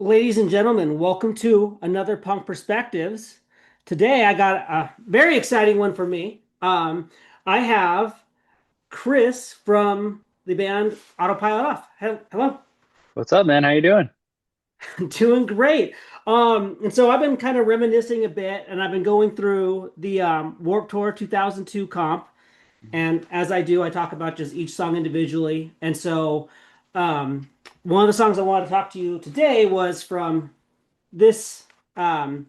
Ladies and gentlemen, welcome to another Punk Perspectives. Today I got a very exciting one for me. I have Chris from the band Autopilot Off. Hello. What's up, man? How you doing? Doing great. And so I've been kind of reminiscing a bit, and I've been going through the Warped Tour 2002 comp. And as I do, I talk about just each song individually. And so um, one of the songs I wanted to talk to you today was from this. Um,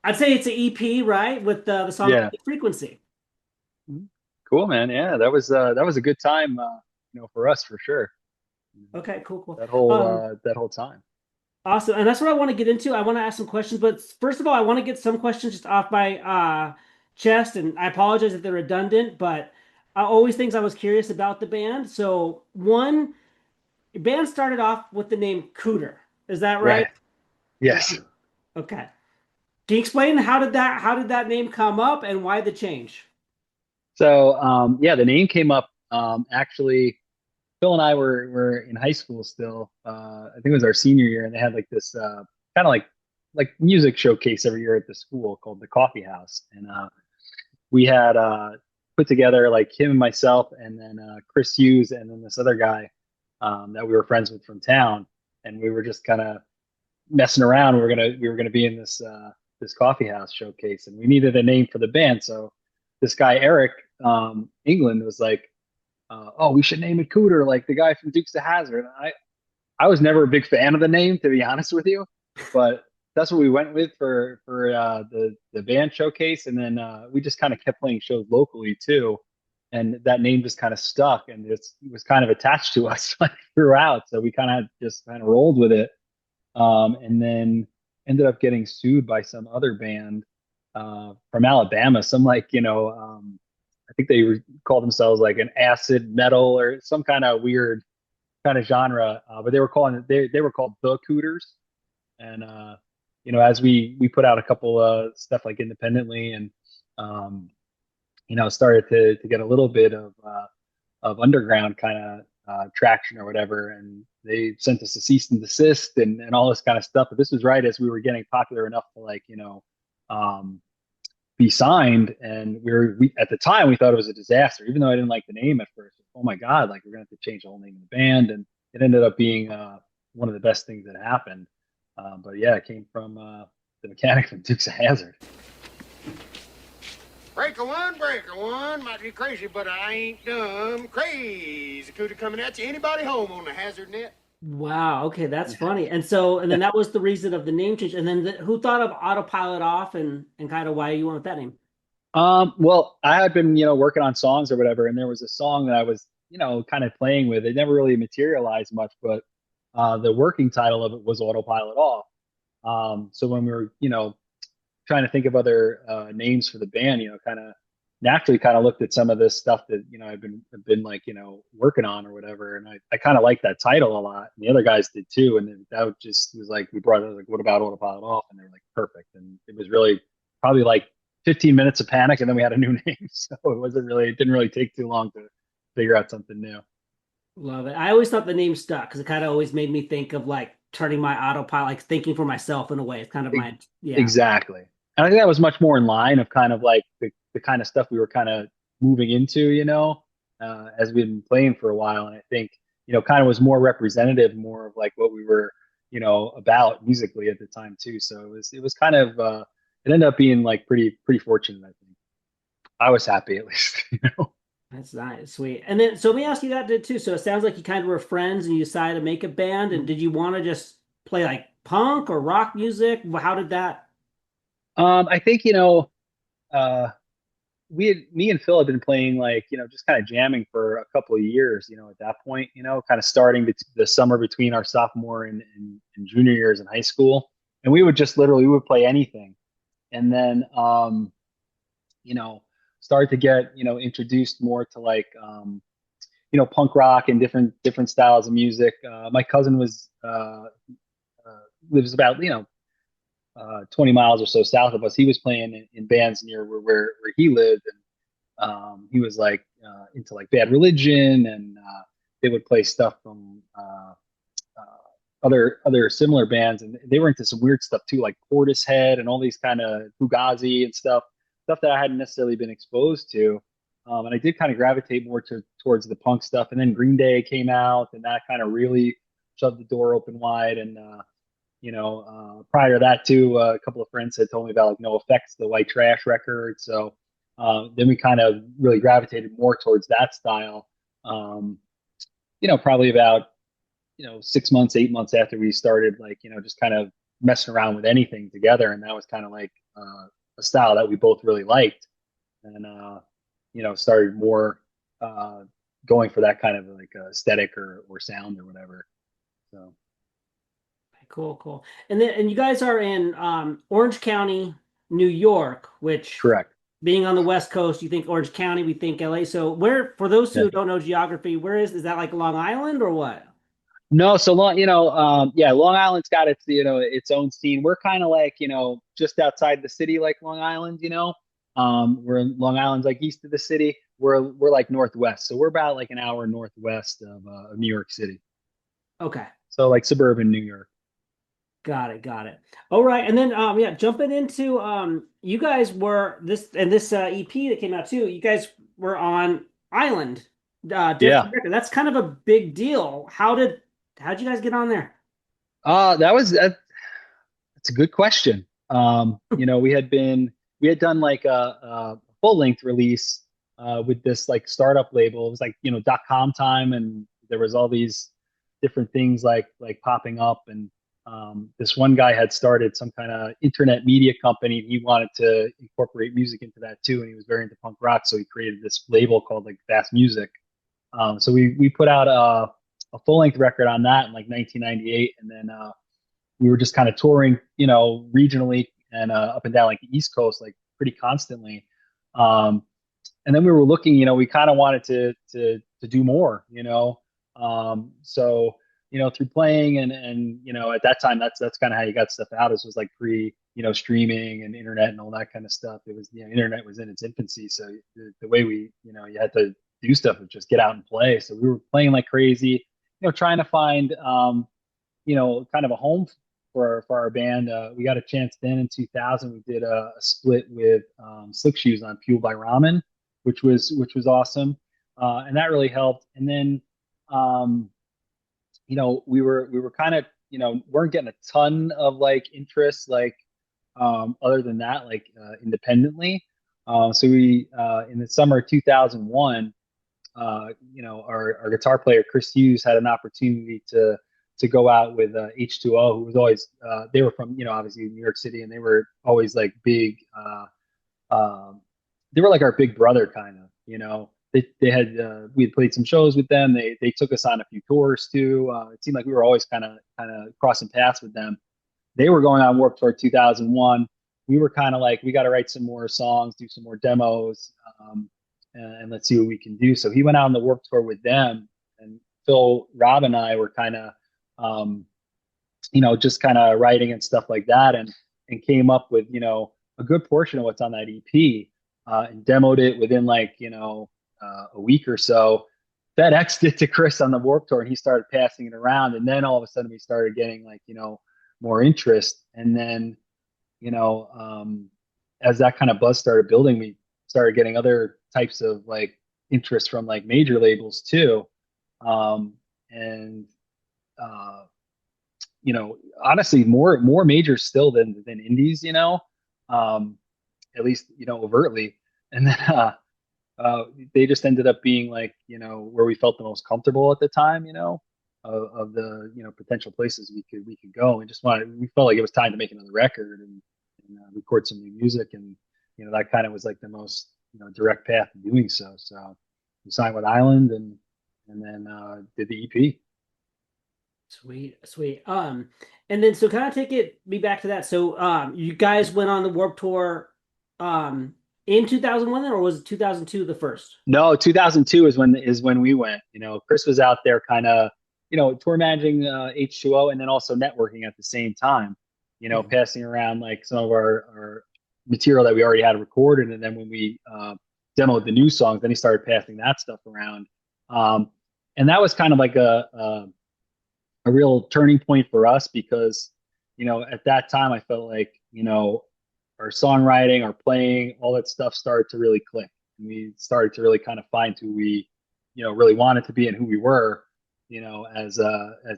I'd say it's an EP, right? With the song Yeah. Frequency. Mhm. Cool, man. Yeah, that was a good time, for us for sure. Okay, cool, cool. That whole time. Awesome. And that's what I want to get into. I want to ask some questions, but first of all, I want to get some questions just off my chest. And I apologize if they're redundant, but I always things I was curious about the band. So one, your band started off with the name Cooter. Is that right? Right. Yes. Okay. Can you explain how did that name come up and why the change? So, yeah, the name came up. Actually, Phil and I were in high school still. I think it was our senior year, and they had like this kind of like music showcase every year at the school called the Coffee House, and we had put together like him and myself, and then Chris Hughes, and then this other guy that we were friends with from town, and we were just kind of messing around. We were gonna be in this coffee house showcase, and we needed a name for the band. So this guy Eric England was like, "Oh, we should name it Cooter, like the guy from Dukes of Hazzard." And I was never a big fan of the name, to be honest with you, but that's what we went with for the band showcase, and then we just kind of kept playing shows locally too, and that name just kind of stuck, and it was kind of attached to us like throughout. So we kind of just kind of rolled with it, and then ended up getting sued by some other band from Alabama, some like I think they called themselves like an acid metal or some kind of weird kind of genre, but they were called the Cooters, and as we put out a couple stuff like independently, and um, started to get a little bit of underground kind of traction or whatever, and they sent us a cease and desist and all this kind of stuff. But this was right as we were getting popular enough to like um, be signed, and we at the time we thought it was a disaster, even though I didn't like the name at first. Oh my god, like we're gonna have to change the whole name of the band, and it ended up being one of the best things that happened. But yeah, it came from the mechanic from Dukes of Hazzard. Break a one. Might be crazy, but I ain't dumb. Crazy Cooter coming at you. Anybody home on the hazard net? Wow. Okay, that's funny. And then that was the reason of the name change. And then who thought of Autopilot Off and kind of why you went with that name? Well, I had been, working on songs or whatever, and there was a song that I was, kind of playing with. It never really materialized much, but the working title of it was Autopilot Off. So when we were, trying to think of other names for the band, kind of naturally kind of looked at some of this stuff that, I've been like, working on or whatever. And I kind of liked that title a lot. And the other guys did too. And then that just was like, we brought it like, what about Autopilot Off? And they're like, perfect. And it was really probably like 15 minutes of panic. And then we had a new name. So it didn't really take too long to figure out something new. Love it. I always thought the name stuck because it kind of always made me think of like turning my autopilot, like thinking for myself in a way. It's kind of E- my, yeah. Exactly. And I think that was much more in line of kind of like the kind of stuff we were kind of moving into, as we've been playing for a while. And I think, kind of was more representative, more of like what we were, about musically at the time too. So it was kind of, it ended up being like pretty fortunate, I think. I was happy at least, That's nice, sweet. And then, so let me ask you that did too. So it sounds like you kind of were friends and you decided to make a band. And did you want to just play like punk or rock music? How did that? I think, uh, me and Phil had been playing like, just kind of jamming for a couple of years, at that point, kind of starting the summer between our sophomore and junior years in high school. And we would just literally, we would play anything. And then, you know, start to get, introduced more to like, punk rock and different styles of music. My cousin lives about, 20 miles or so south of us. He was playing in bands near where he lived. And he was like into like Bad Religion, and they would play stuff from other similar bands, and they were into some weird stuff too, like Portishead and all these kind of Fugazi and stuff that I hadn't necessarily been exposed to. And I did kind of gravitate more towards the punk stuff. And then Green Day came out, and that kind of really shoved the door open wide. And prior to that too, a couple of friends had told me about like No Effects, the White Trash record. So then we kind of really gravitated more towards that style. Probably about 6 months, 8 months after we started, like just kind of messing around with anything together, and that was kind of like a style that we both really liked, and started more going for that kind of like aesthetic or sound or whatever. So Cool. And you guys are in Orange County, New York, which correct. Being on the West Coast, you think Orange County, we think LA. So where, for those who Yeah. don't know geography, where is that like Long Island or what? No, so long, Long Island's got its own scene. We're kind of like, just outside the city, like Long Island, we're in Long Island's like east of the city. We're like northwest. So we're about like an hour northwest of New York City. Okay. So like suburban New York. Got it. All right. And then jumping into you guys were this EP that came out too, you guys were on Island. Yeah. Record. That's kind of a big deal. How'd you guys get on there? That's a good question. We had done like a full length release with this like startup label. It was like, .com time, and there was all these different things like popping up, and this one guy had started some kind of internet media company, and he wanted to incorporate music into that too, and he was very into punk rock, so he created this label called like Fast Music. So we put out a full length record on that in like 1998, and then we were just kind of touring, regionally and up and down like the East Coast, like pretty constantly. And then we were looking, we kind of wanted to do more, so through playing and at that time, that's kind of how you got stuff out. This was like pre streaming and internet and all that kind of stuff. It was, internet was in its infancy, so the way we you had to do stuff was just get out and play. So we were playing like crazy, trying to find kind of a home for our band. We got a chance then in 2000. We did a split with Slick Shoes on Fueled by Ramen, which was awesome, and that really helped. And then we were kind of weren't getting a ton of like interest like other than that, like independently. So we in the summer of 2001, our guitar player Chris Hughes had an opportunity to go out with H2O, who was always they were from obviously New York City, and they were always like big. They were like our big brother kind of. They had we had played some shows with them. They took us on a few tours too. It seemed like we were always kind of crossing paths with them. They were going on Warped Tour 2001. We were kind of like, we got to write some more songs, do some more demos, and let's see what we can do. So he went out on the Warped Tour with them, and Phil, Rob, and I were kind of, just kind of writing and stuff like that, and came up with a good portion of what's on that EP, and demoed it within like a week or so. FedExed it to Chris on the Warped Tour, and he started passing it around, and then all of a sudden we started getting like more interest, and then as that kind of buzz started building, we started getting other types of like interest from like major labels too, and honestly more majors still than indies, at least overtly. And then they just ended up being like where we felt the most comfortable at the time, of the potential places we could go, and we felt like it was time to make another record and record some new music, and that kind of was like the most direct path to doing so. So we signed with Island, and then did the EP. Sweet. And then so kind of me back to that. So you guys went on the Warped Tour in 2001 then, or was it 2002 the first? No, 2002 is when we went. Chris was out there kind of tour managing H2O, and then also networking at the same time, passing around like some of our material that we already had recorded. And then when we demoed the new songs, then he started passing that stuff around. And that was kind of like a a real turning point for us because, at that time I felt like, our songwriting, our playing, all that stuff started to really click. And we started to really kind of find who we, really wanted to be and who we were, as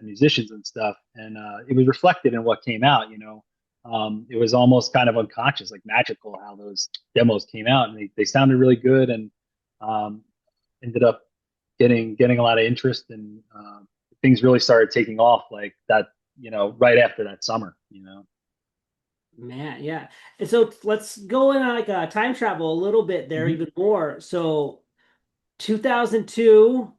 musicians and stuff. And it was reflected in what came out, it was almost kind of unconscious, like magical how those demos came out and they sounded really good and um, ended up getting a lot of interest and things really started taking off like that, right after that summer. Man, yeah. And so let's go in on like a time travel a little bit there, Mhm. even more. So 2002,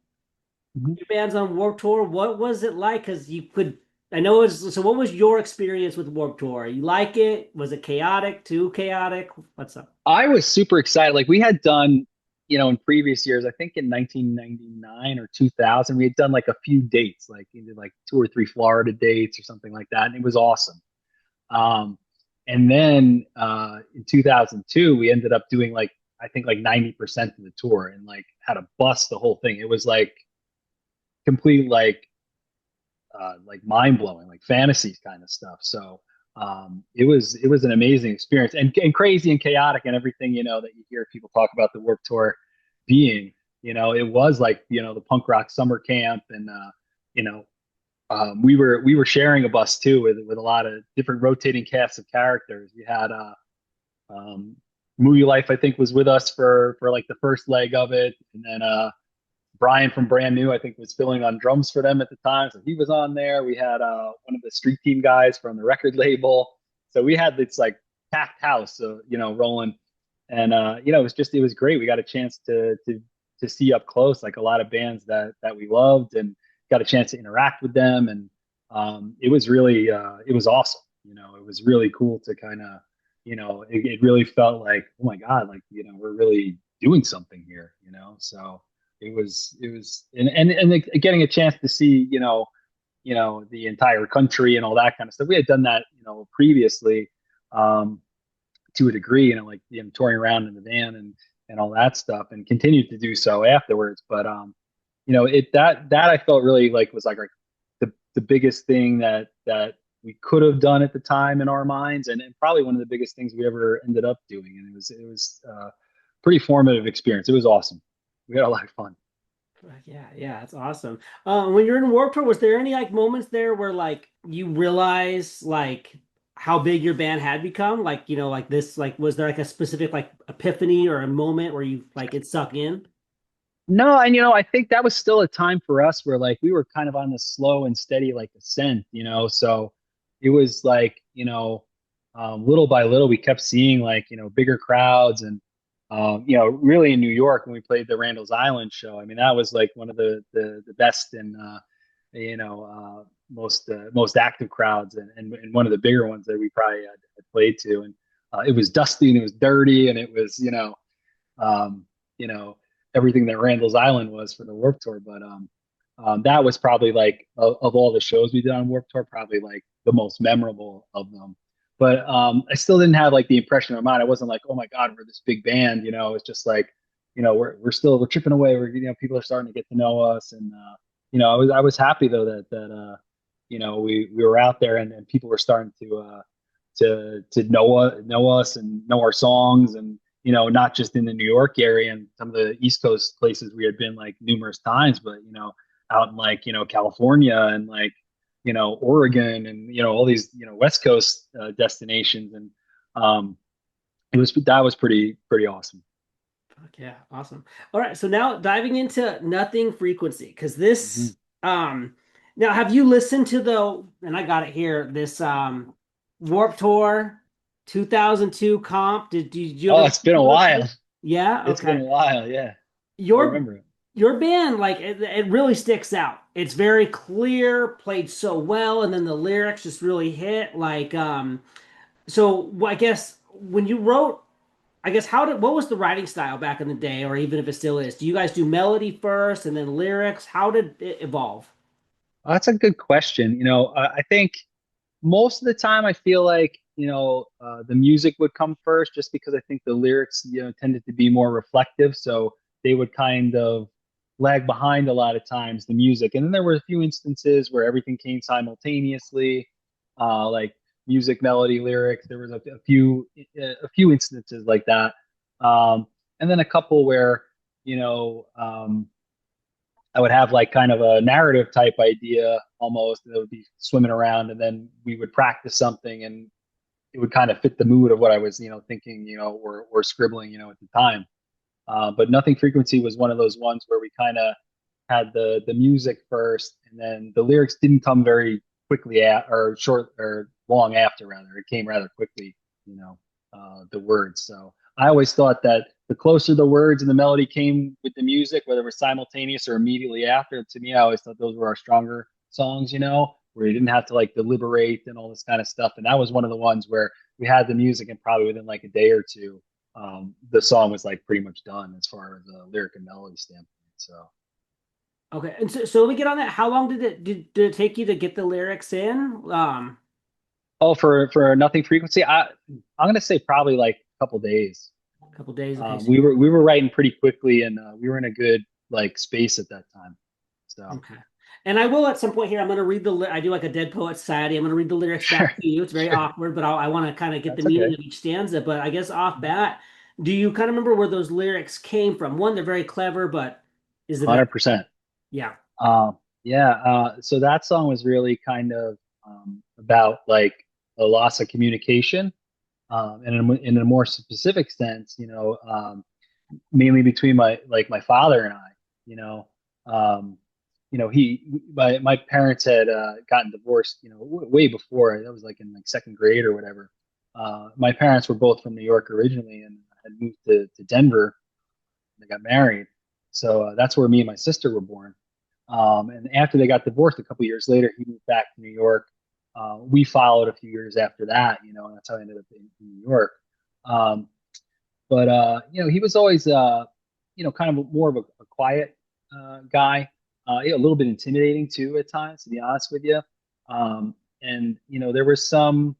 Mhm. your band's on Warped Tour. What was it like? Because you could, I know it's, so what was your experience with Warped Tour? You like it? Was it chaotic, too chaotic? What's up? I was super excited. Like we had done, in previous years, I think in 1999 or 2000, we had done like a few dates, like either like two or three Florida dates or something like that. And it was awesome. Um, and then in 2002, we ended up doing like, I think like 90% of the tour and like had to bust the whole thing. It was like complete like mind blowing, like fantasy kind of stuff. So it was an amazing experience and crazy and chaotic and everything that you hear people talk about the Warped Tour being. It was like the punk rock summer camp and you know we were sharing a bus too with a lot of different rotating casts of characters. We had um, Movie Life I think was with us for like the first leg of it, and then Brian from Brand New, I think, was filling on drums for them at the time, so he was on there. We had one of the street team guys from the record label, so we had this like packed house, rolling, and it was great. We got a chance to see up close like a lot of bands that we loved, and got a chance to interact with them, and it was awesome. It was really cool to kind of, it really felt like, oh my God, like we're really doing something here. So it was and like, getting a chance to see the entire country and all that kind of stuff. We had done that previously um to a degree, like touring around in the van and all that stuff, and continued to do so afterwards. But it that I felt really like was like the biggest thing that we could have done at the time in our minds, and probably one of the biggest things we ever ended up doing. And it was pretty formative experience. It was awesome. We had a lot of fun. Yeah, yeah, that's awesome. When you're in Warped Tour, was there any like moments there where like you realize like how big your band had become? Like, like this, like was there like a specific like epiphany or a moment where you like it sunk in? No, and I think that was still a time for us where like we were kind of on the slow and steady like ascent, so it was like, little by little we kept seeing like, bigger crowds and really in New York when we played the Randall's Island show. I mean, that was like one of the best and most active crowds and one of the bigger ones that we probably had played to. And it was dusty and it was dirty and it was, um, you know, everything that Randall's Island was for the Warped Tour. But that was probably like of all the shows we did on Warped Tour, probably like the most memorable of them. But I still didn't have like the impression in my mind. I wasn't like, oh my God, we're this big band. It's just like, we're chipping away. We're people are starting to get to know us, and I was happy though that we were out there and people were starting to know us and know our songs, and not just in the New York area and some of the East Coast places we had been like numerous times, but out in like California and like Oregon and all these West Coast destinations, and um that was pretty awesome. Fuck yeah, awesome. All right, so now diving into Nothing Frequency, because Mhm. now have you listened to the, and I got it here, this Warped Tour 2002 comp? Did you ever Oh, listen it's been a to while. it? Yeah, It's been okay. a while. Yeah, I Your remember it. your band, like it really sticks out. It's very clear, played so well, and then the lyrics just really hit. Like, so I guess when you wrote, I guess what was the writing style back in the day, or even if it still is? Do you guys do melody first and then lyrics? How did it evolve? That's a good question. I think most of the time I feel like the music would come first, just because I think the lyrics tended to be more reflective, so they would kind of lag behind a lot of times the music. And then there were a few instances where everything came simultaneously, like music, melody, lyrics. There was a few instances like that, and then a couple where you know I would have like kind of a narrative type idea almost that would be swimming around, and then we would practice something, and it would kind of fit the mood of what I was thinking or scribbling at the time. But Nothing Frequency was one of those ones where we kind of had the music first, and then the lyrics didn't come very quickly or short or long after. Rather, it came rather quickly. The words. So I always thought that the closer the words and the melody came with the music, whether it was simultaneous or immediately after, to me, I always thought those were our stronger songs. Where you didn't have to like deliberate and all this kind of stuff. And that was one of the ones where we had the music, and probably within like a day or two, the song was like pretty much done as far as a lyric and melody standpoint. So Okay, and so let me get on that. How long did it take you to get the lyrics in? oh, for Nothing Frequency, I'm gonna say probably like a couple days. A couple days. Okay, We were writing pretty quickly, and we were in a good like space at that time. So okay. And I will at some point here. I'm going to read I do like a Dead Poet Society. I'm going to read the lyrics back to you. It's very awkward, but I want to kind of get That's the meaning okay. of each stanza. But I guess off bat, do you kind of remember where those lyrics came from? One, they're very clever, but is it 100%. Yeah. Yeah. So that song was really kind of about like a loss of communication, and in a more specific sense, mainly between my father and I. You know, um, my parents had gotten divorced. Way before that was like in like second grade or whatever. My parents were both from New York originally and had moved to Denver. They got married, so that's where me and my sister were born. And after they got divorced, a couple years later, he moved back to New York. We followed a few years after that, and that's how I ended up in New York. Um, but he was always, kind of more of a quiet guy, a little bit intimidating too at times, to be honest with you. And there was some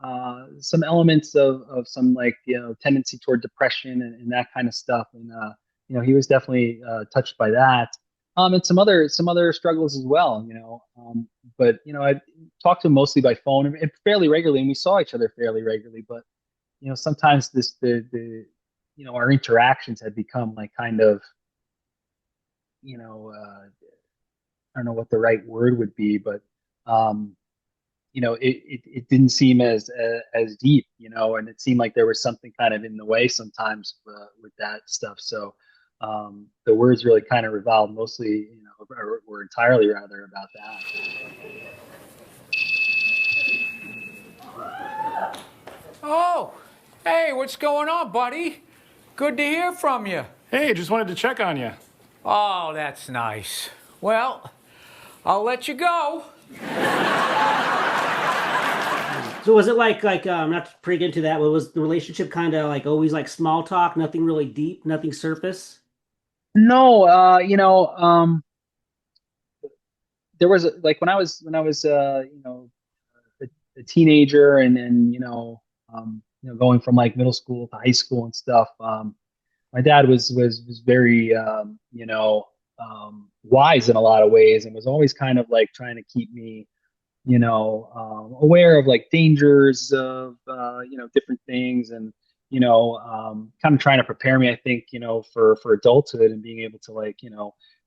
elements of some like tendency toward depression and that kind of stuff. And he was definitely touched by that. And some other struggles as well, but I talked to him mostly by phone and fairly regularly, and we saw each other fairly regularly. But sometimes our interactions had become like kind of, I don't know what the right word would be, but it didn't seem as deep, and it seemed like there was something kind of in the way sometimes with that stuff. So the words really kind of revolved mostly, or entirely rather, about that. Oh, hey, what's going on, buddy? Good to hear from you. Hey, just wanted to check on you. Oh, that's nice. Well, I'll let you go. So was it like not to pre get into that, but was the relationship kind of like always like small talk, nothing really deep, nothing surface? No, there was like when I was a teenager and going from like middle school to high school and stuff. My dad was very wise in a lot of ways, and was always kind of like trying to keep me aware of like dangers of different things, and kind of trying to prepare me, I think, for adulthood and being able to like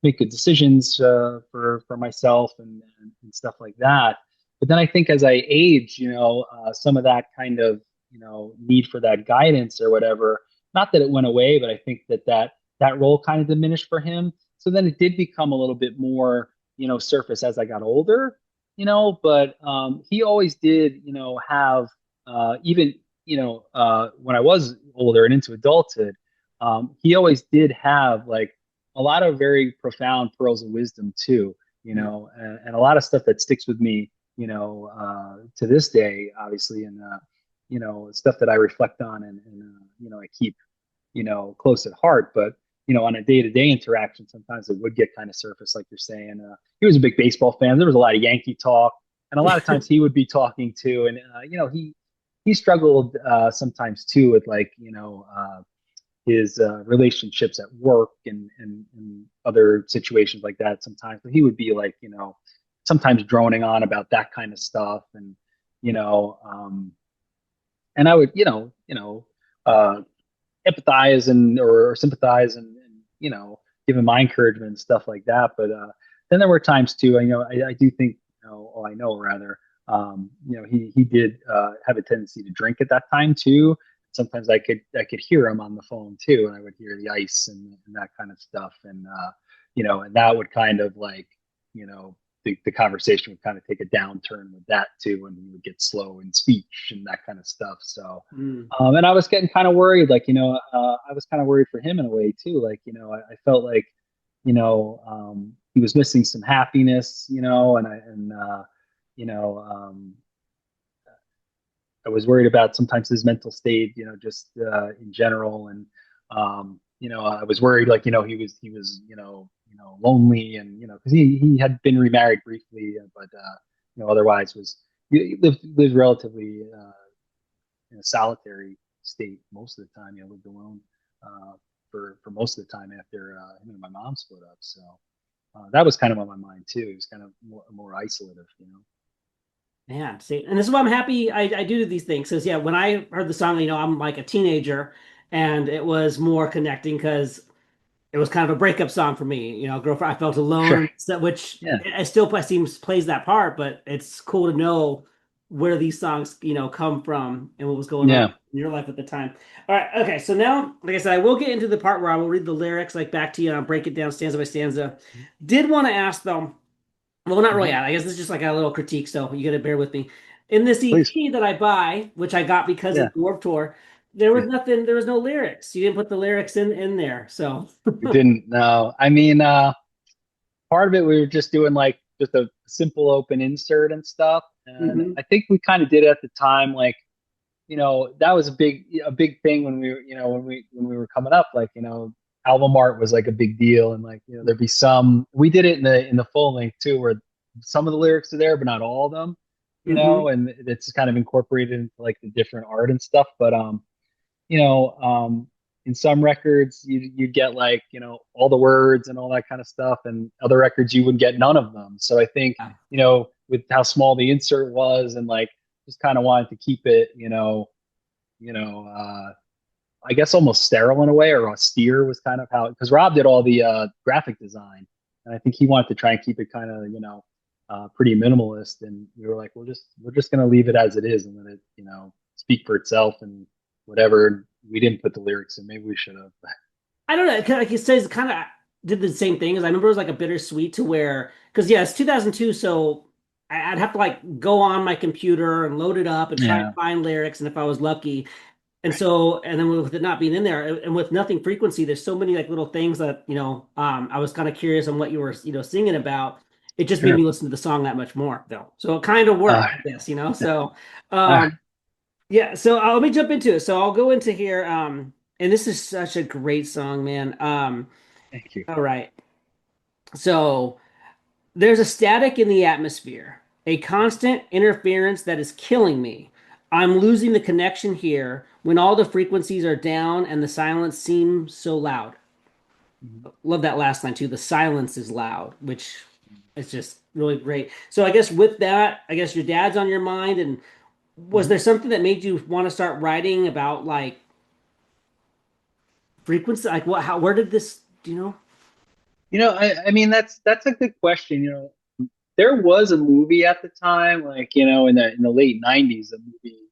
make good decisions for myself and stuff like that. But then I think as I age, some of that kind of need for that guidance or whatever, not that it went away, but I think that role kind of diminished for him. So then it did become a little bit more surface as I got older. But he always did, have even, when I was older and into adulthood, he always did have like a lot of very profound pearls of wisdom too, and a lot of stuff that sticks with me, to this day, obviously, and stuff that I reflect on and I keep, close at heart. But on a day-to-day interaction, sometimes it would get kind of surface, like you're saying. He was a big baseball fan. There was a lot of Yankee talk, and a lot of times he would be talking too. And he struggled sometimes too with like his relationships at work and other situations like that sometimes. So he would be like, sometimes droning on about that kind of stuff. And, you know, and I would, uh, empathize or sympathize and give him my encouragement and stuff like that. But then there were times too, I do think, I know rather, he did have a tendency to drink at that time too. Sometimes I could hear him on the phone too, and I would hear the ice and that kind of stuff, and and that would kind of like, the conversation would kind of take a downturn with that too, and he would get slow in speech and that kind of stuff. So, and I was getting kind of worried, like, I was kind of worried for him in a way too. Like, I felt like, he was missing some happiness, you know, um, I was worried about sometimes his mental state, just in general, and I was worried, like, he was, lonely, and because he had been remarried briefly, but otherwise he lived relatively in a solitary state most of the time. Lived alone for most of the time after him and my mom split up. So that was kind of on my mind too. He was kind of more isolative. Man, see, and this is why I'm happy I do these things. Because, yeah, when I heard the song, I'm like a teenager, and it was more connecting because it was kind of a breakup song for me. Girlfriend, I felt Sure. alone, which Yeah. I still seems plays that part, but it's cool to know where these songs, come from and what was going on Yeah. in your life at the time. All right, okay, so now, like I said, I will get into the part where I will read the lyrics like back to you and I'll break it down stanza by stanza. Did want to ask though. Well, not really. Mhm. I guess this is just like a little critique, so you got to bear with me. In this Please. EP that I buy, which I got because Yeah. of the Warped Tour, there was Yeah. nothing. There was no lyrics. You didn't put the lyrics in there. So, We didn't know. I mean, part of it we were just doing like just a simple open insert and stuff, and hmm I think we kind of did it at the time, like, that was a big thing when we were, when we were coming up, like, album art was like a big deal, and like, there'd be some, we did it in the full length too, where some of the lyrics are there but not all of them, hmm and it's kind of incorporated into like the different art and stuff. But you know, in some records you'd get like, all the words and all that kind of stuff, and other records you would get none of them. So I think, with how small the insert was, and like just kind of wanted to keep it, you know, I guess almost sterile in a way, or austere was kind of how, because Rob did all the graphic design, and I think he wanted to try and keep it kind of, pretty minimalist. And we were like, we're just gonna leave it as it is and let it, speak for itself and whatever. We didn't put the lyrics in. Maybe we should have. I don't know. Like it says, kind of did the same thing as I remember. It was like a bittersweet to where, because yeah, it's 2002, so I'd have to like go on my computer and load it up and try and Yeah. find lyrics, and if I was lucky. And so, and then with it not being in there, and with nothing frequency, there's so many like little things that, I was kind of curious on what you were, singing about. It just made Sure. me listen to the song that much more, though. So it kind of Uh, worked, I guess. So, uh, yeah. So let me jump into it. So I'll go into here. And this is such a great song, man. Thank you. All right. So there's a static in the atmosphere, a constant interference that is killing me. I'm losing the connection here when all the frequencies are down and the silence seems so loud. Mhm. Love that last line too. The silence is loud, which is just really great. So I guess with that, I guess your dad's on your mind, and was Mhm. there something that made you want to start writing about like frequency? Like what, how, where did this, do you know? I mean, that's a good question. There was a movie at the time, like, in the late '90s, a movie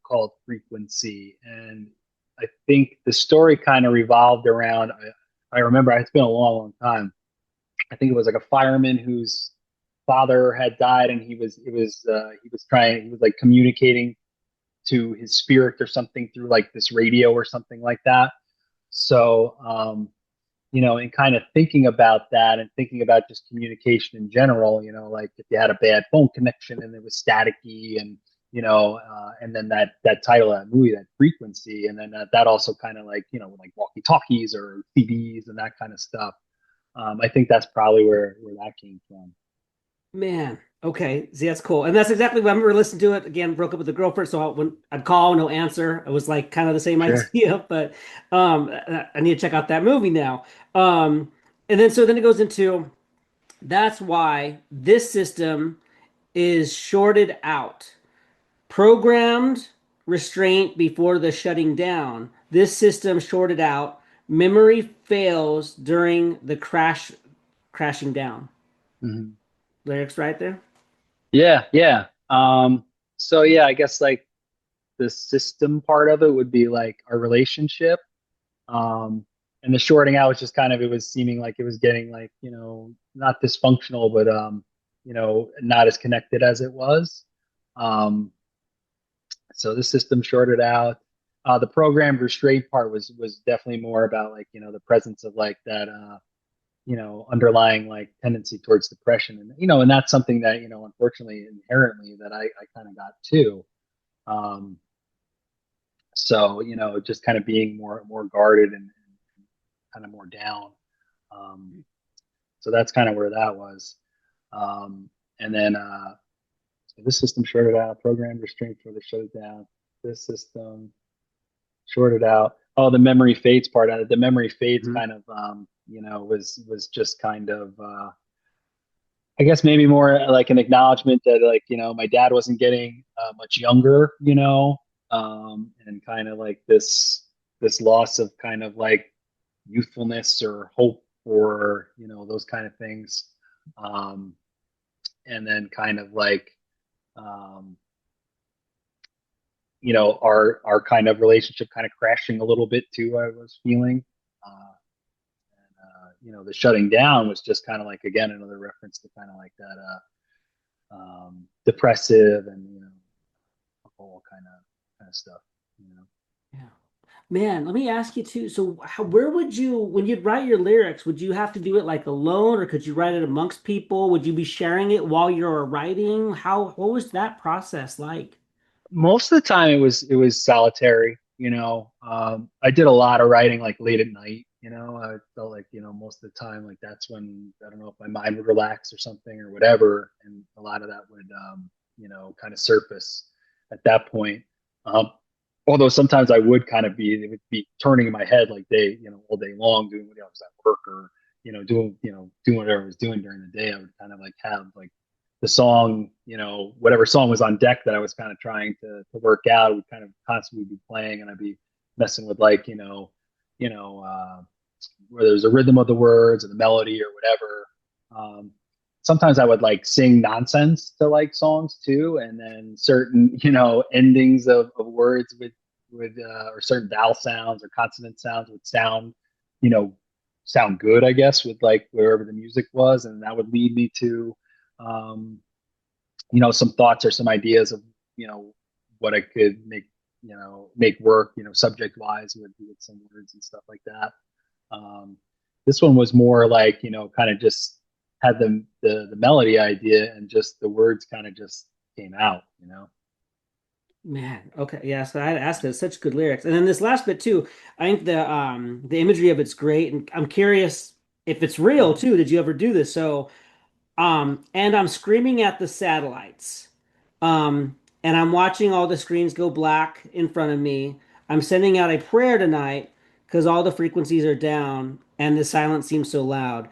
called Frequency, and I think the story kind of revolved around. I remember, it's been a long, long time. I think it was like a fireman whose father had died, and he was like communicating to his spirit or something through like this radio or something like that. So, and kind of thinking about that and thinking about just communication in general, like if you had a bad phone connection and it was staticky, and, and then that title of that movie, that Frequency, and then that also kind of like, like walkie talkies or CDs and that kind of stuff. I think that's probably where that came from. Man, okay. See, that's cool. And that's exactly when I remember listening to it again, broke up with the girlfriend. So when I'd call, no answer. It was like kind of the same Sure. idea, but I need to check out that movie now. Um, and then so then it goes into that's why this system is shorted out. Programmed restraint before the shutting down. This system shorted out. Memory fails during the crashing down. Mhm. Lyrics right there. Yeah, yeah. So yeah, I guess like the system part of it would be like our relationship. Um, and the shorting out was just kind of, it was seeming like it was getting like, not dysfunctional, but not as connected as it was. Um, so the system shorted out. The programmed restraint part was definitely more about like, the presence of like that underlying like tendency towards depression. And and that's something that, unfortunately inherently that I kind of got too. Um, so, just kind of being more guarded and kind of more down. Um, so that's kind of where that was. And then so this system shorted out, programmed restraint for the shutdown. This system shorted out. Oh, the memory fades part out. The memory fades Mhm. kind of, was just kind of, I guess maybe more like an acknowledgement that like, my dad wasn't getting much younger, and kind of like this loss of kind of like youthfulness or hope or those kind of things, um, and then kind of like um, our kind of relationship kind of crashing a little bit too. I was feeling, the shutting down was just kind of like again another reference to kind of like that depressive and whole kind of stuff. You know. Yeah. Man, let me ask you too. So, where would you, when you'd write your lyrics, would you have to do it like alone, or could you write it amongst people? Would you be sharing it while you're writing? What was that process like? Most of the time it was solitary. I did a lot of writing like late at night. I felt like most of the time like that's when I don't know if my mind would relax or something or whatever, and a lot of that would kind of surface at that point. Um, Although sometimes I would kind of be it would be turning in my head like all day long doing what I was at work or doing whatever I was doing during the day. I would kind of like have like the song, whatever song was on deck that I was kind of trying to work out would kind of constantly be playing, and I'd be messing with like, whether there's a rhythm of the words or the melody or whatever. Um, Sometimes I would like sing nonsense to like songs too, and then certain, endings of words would or certain vowel sounds or consonant sounds would you know, sound good, I guess, with like wherever the music was, and that would lead me to um, some thoughts or some ideas of, what I could make work, subject wise with some words and stuff like that. Um, this one was more like, kind of just had the melody idea and just the words kind of just came out. Man, okay, yeah. So I had to ask that. Such good lyrics, and then this last bit too. I think the imagery of it's great, and I'm curious if it's real too. Did you ever do this? So and I'm screaming at the satellites. And I'm watching all the screens go black in front of me. I'm sending out a prayer tonight because all the frequencies are down and the silence seems so loud.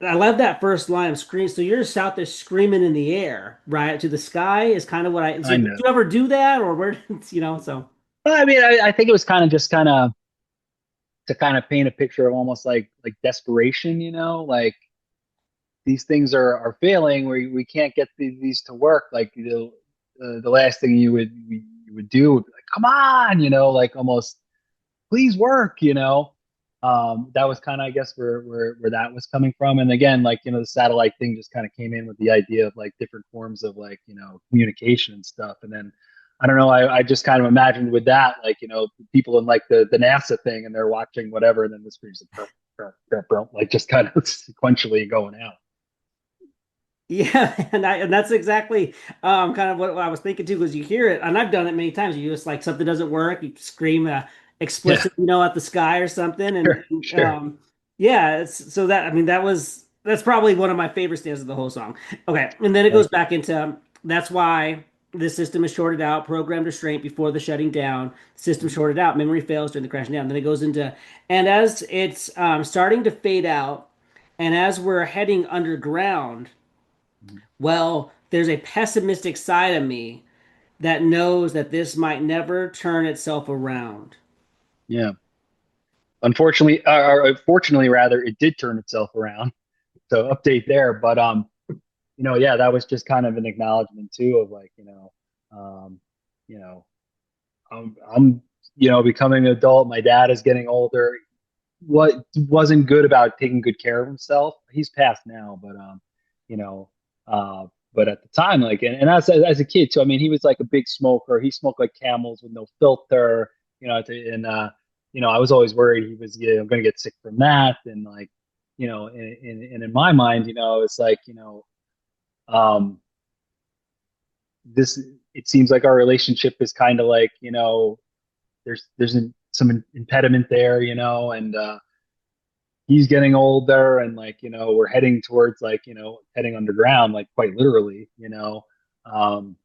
I love that first line of scream. So you're just out there screaming in the air, right? To the sky is kind of what I. So I did know. you ever do that, or where? So Well, I mean, I think it was kind of just kind of to kind of paint a picture of almost like desperation, like these things are failing. We can't get these to work. Like the last thing you would do would be like, come on, like almost please work. That was kind of I guess where that was coming from. And again, like the satellite thing just kind of came in with the idea of like different forms of like communication and stuff. And then I don't know, I just kind of imagined with that like people in like the NASA thing and they're watching whatever, and then the screen's like just kind of sequentially going out. yeah, and that's exactly kind of what I was thinking too, because you hear it, and I've done it many times. You just like something doesn't work, you scream Yeah, explicit, at the sky or something, and, sure, sure. yeah, so that I mean that was That's probably one of my favorite stanzas of the whole song. Okay, and then it goes back into that's why the system is shorted out, programmed restraint before the shutting down. System shorted out, memory fails during the crashing down. Then it goes into and as it's starting to fade out, and as we're heading underground, well, there's a pessimistic side of me that knows that this might never turn itself around. Yeah. Unfortunately, or fortunately rather, it did turn itself around. So update there. But yeah, that was just kind of an acknowledgement too of like, um, you know, I'm becoming an adult. My dad is getting older. What wasn't good about taking good care of himself? He's passed now, but you know, but at the time, like, and as a kid too, I mean, he was like a big smoker. He smoked like Camels with no filter, and I was always worried he was, going to get sick from that, and like, and in my mind, it's like, um, this, it seems like our relationship is kind of like, there's some impediment there, and he's getting older, and like, we're heading towards like, heading underground, like quite literally, um,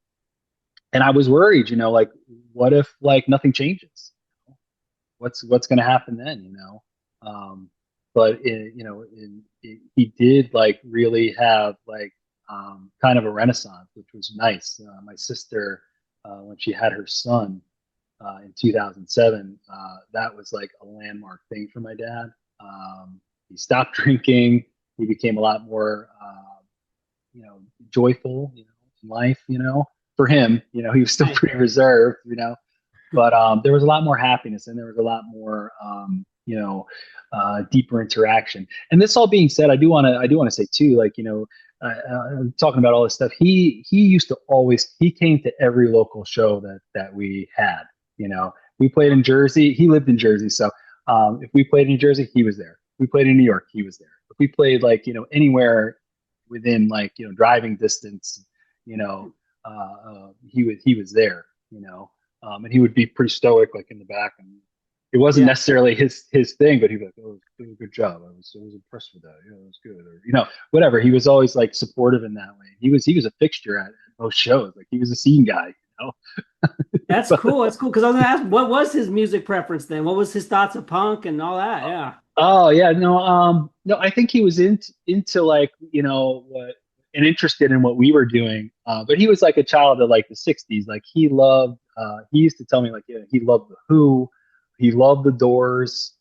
and I was worried, like, what if like nothing changes? What's going to happen then, but he did like really have like kind of a renaissance, which was nice. My sister, when she had her son in 2007, that was like a landmark thing for my dad. He stopped drinking. He became a lot more, joyful, in life. For him, he was still pretty reserved, but there was a lot more happiness, and there was a lot more, deeper interaction. And this all being said, I do want to say too, like, talking about all this stuff, he used to always, he came to every local show that we had. We played in Jersey. He lived in Jersey, so if we played in Jersey, he was there. If we played in New York, he was there. If we played like, anywhere within like, driving distance, he was there. And he would be pretty stoic, like in the back, and it wasn't necessarily his thing, but he'd be like, "Oh, doing a good job. I was impressed with that. Yeah, it was good," or whatever. He was always like supportive in that way. He was a fixture at most shows. Like he was a scene guy. That's cool. That's cool. Because I was gonna ask, what was his music preference then? What was his thoughts of punk and all that? Yeah. Oh yeah, no, I think he was into like, what, and interested in what we were doing. But he was like a child of like the '60s. Like he loved. He used to tell me like, he loved the Who, he loved the Doors.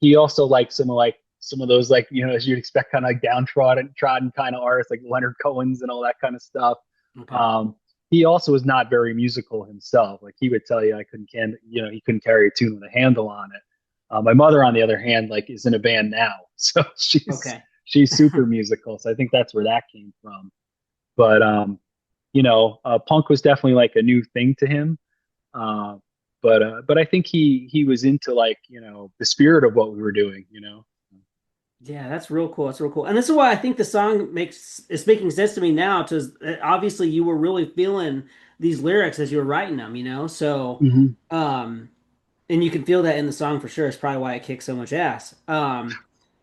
He also liked some of those like, as you'd expect, kind of like downtrodden kind of artists like Leonard Cohen's and all that kind of stuff. Okay. He also was not very musical himself. Like he would tell you, he couldn't carry a tune with a handle on it. My mother, on the other hand, like is in a band now, so she's super musical. So I think that's where that came from. But punk was definitely like a new thing to him. But I think he was into like, the spirit of what we were doing. Yeah, that's real cool. That's real cool. And this is why I think the song is making sense to me now. Because obviously you were really feeling these lyrics as you were writing them. So and you can feel that in the song for sure. It's probably why it kicks so much ass. All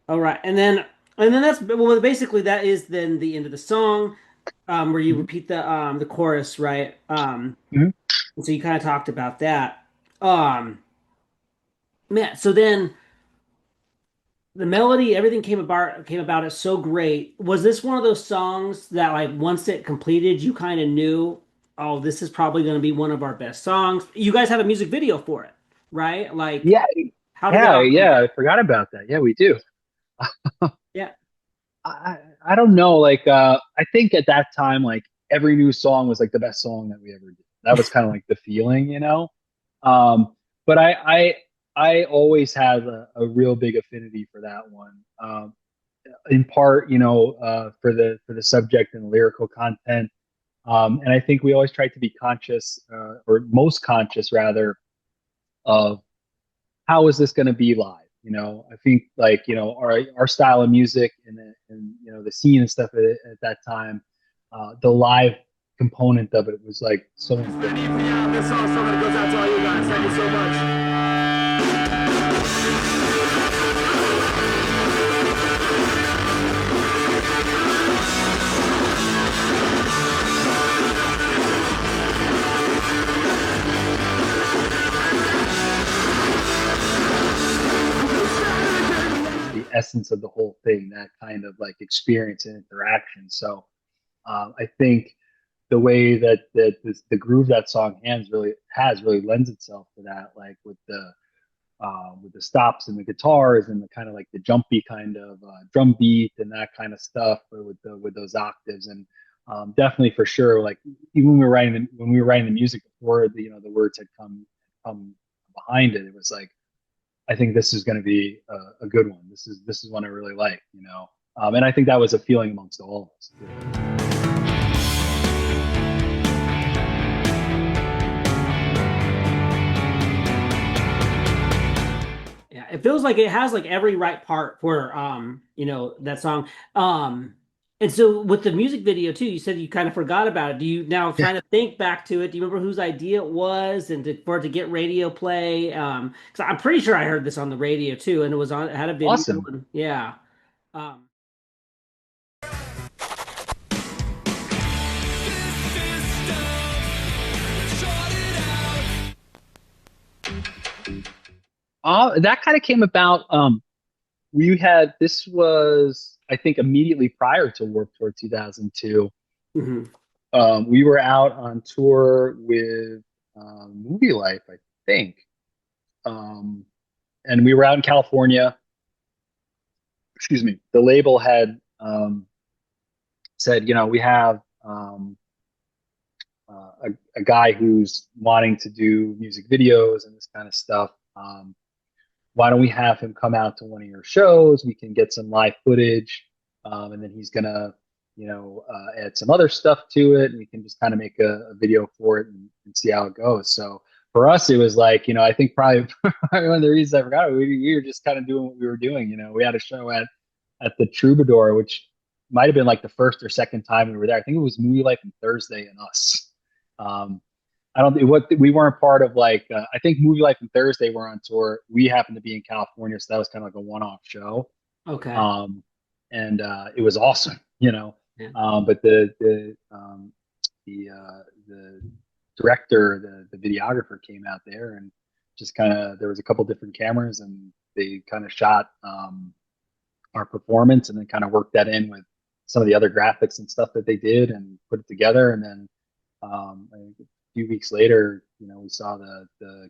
right, and then that's, well, basically that is then the end of the song, where you repeat the chorus, right? And so you kind of talked about that. Man, so then the melody, everything came about it so great. Was this one of those songs that like once it completed, you kind of knew, oh, this is probably going to be one of our best songs? You guys have a music video for it, right? Like, yeah, how did I forgot about that. Yeah, we do. Yeah. I don't know. Like, I think at that time, like every new song was like the best song that we ever did. That was kind of like the feeling, but I always had a real big affinity for that one. In part, for the subject and the lyrical content. And I think we always tried to be conscious, or most conscious rather, of how is this going to be live? I think like, our style of music and the scene and stuff at that time, the live component of it was like so important. This song goes out to all you guys. Thank you so much. essence of the whole thing, that kind of like experience and interaction. So I think the way that the groove that song really lends itself to that, like with the stops and the guitars and the kind of like the jumpy kind of drum beat and that kind of stuff with those octaves. And definitely for sure, like even when we were writing the music before the words had come behind it, it was like, I think this is going to be a good one. This is one I really like, and I think that was a feeling amongst all of us too. Yeah, it feels like it has like every right part for that song. And so with the music video too, you said you kind of forgot about it. Do you now trying to think back to it? Do you remember whose idea it was and for it to get radio play? Because I'm pretty sure I heard this on the radio too, and it had a video. Awesome. And, yeah. Um, That kind of came about. This was, I think, immediately prior to Warped Tour 2002. mhm. We were out on tour with Movie Life, I think. And we were out in California. Excuse me. The label had said, we have a guy who's wanting to do music videos and this kind of stuff. Why don't we have him come out to one of your shows? We can get some live footage, and then he's gonna, add some other stuff to it, and we can just kind of make a video for it and see how it goes. So for us, it was like, I think probably one of the reasons I forgot it, we were just kind of doing what we were doing. We had a show at the Troubadour, which might have been like the first or second time we were there. I think it was Movie Life and Thursday and us. I don't think we weren't part of like, I think Movie Life and Thursday were on tour. We happened to be in California. So that was kind of like a one-off show. Okay. And it was awesome, Yeah. But the director, the videographer came out there and just there was a couple different cameras and they kind of shot our performance and then kind of worked that in with some of the other graphics and stuff that they did and put it together. And then a few weeks later, we saw the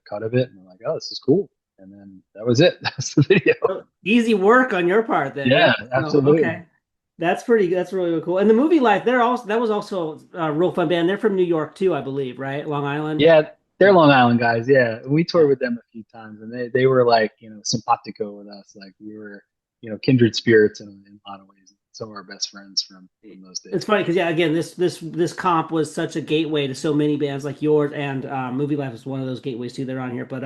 cut of it and we're like, oh, this is cool. And then that was it. That's the video. Easy work on your part then. Yeah, absolutely. Okay. That's really cool. And the Movie Life, that was also a real fun band. They're from New York too, I believe, right? Long Island. Yeah, they're Long Island guys. Yeah, we toured with them a few times, and they were like simpatico with us. Like we were kindred spirits in a lot of ways. Some of our best friends from those days. It's funny because again, this comp was such a gateway to so many bands like yours, and Movie Life is one of those gateways too. They're on here, but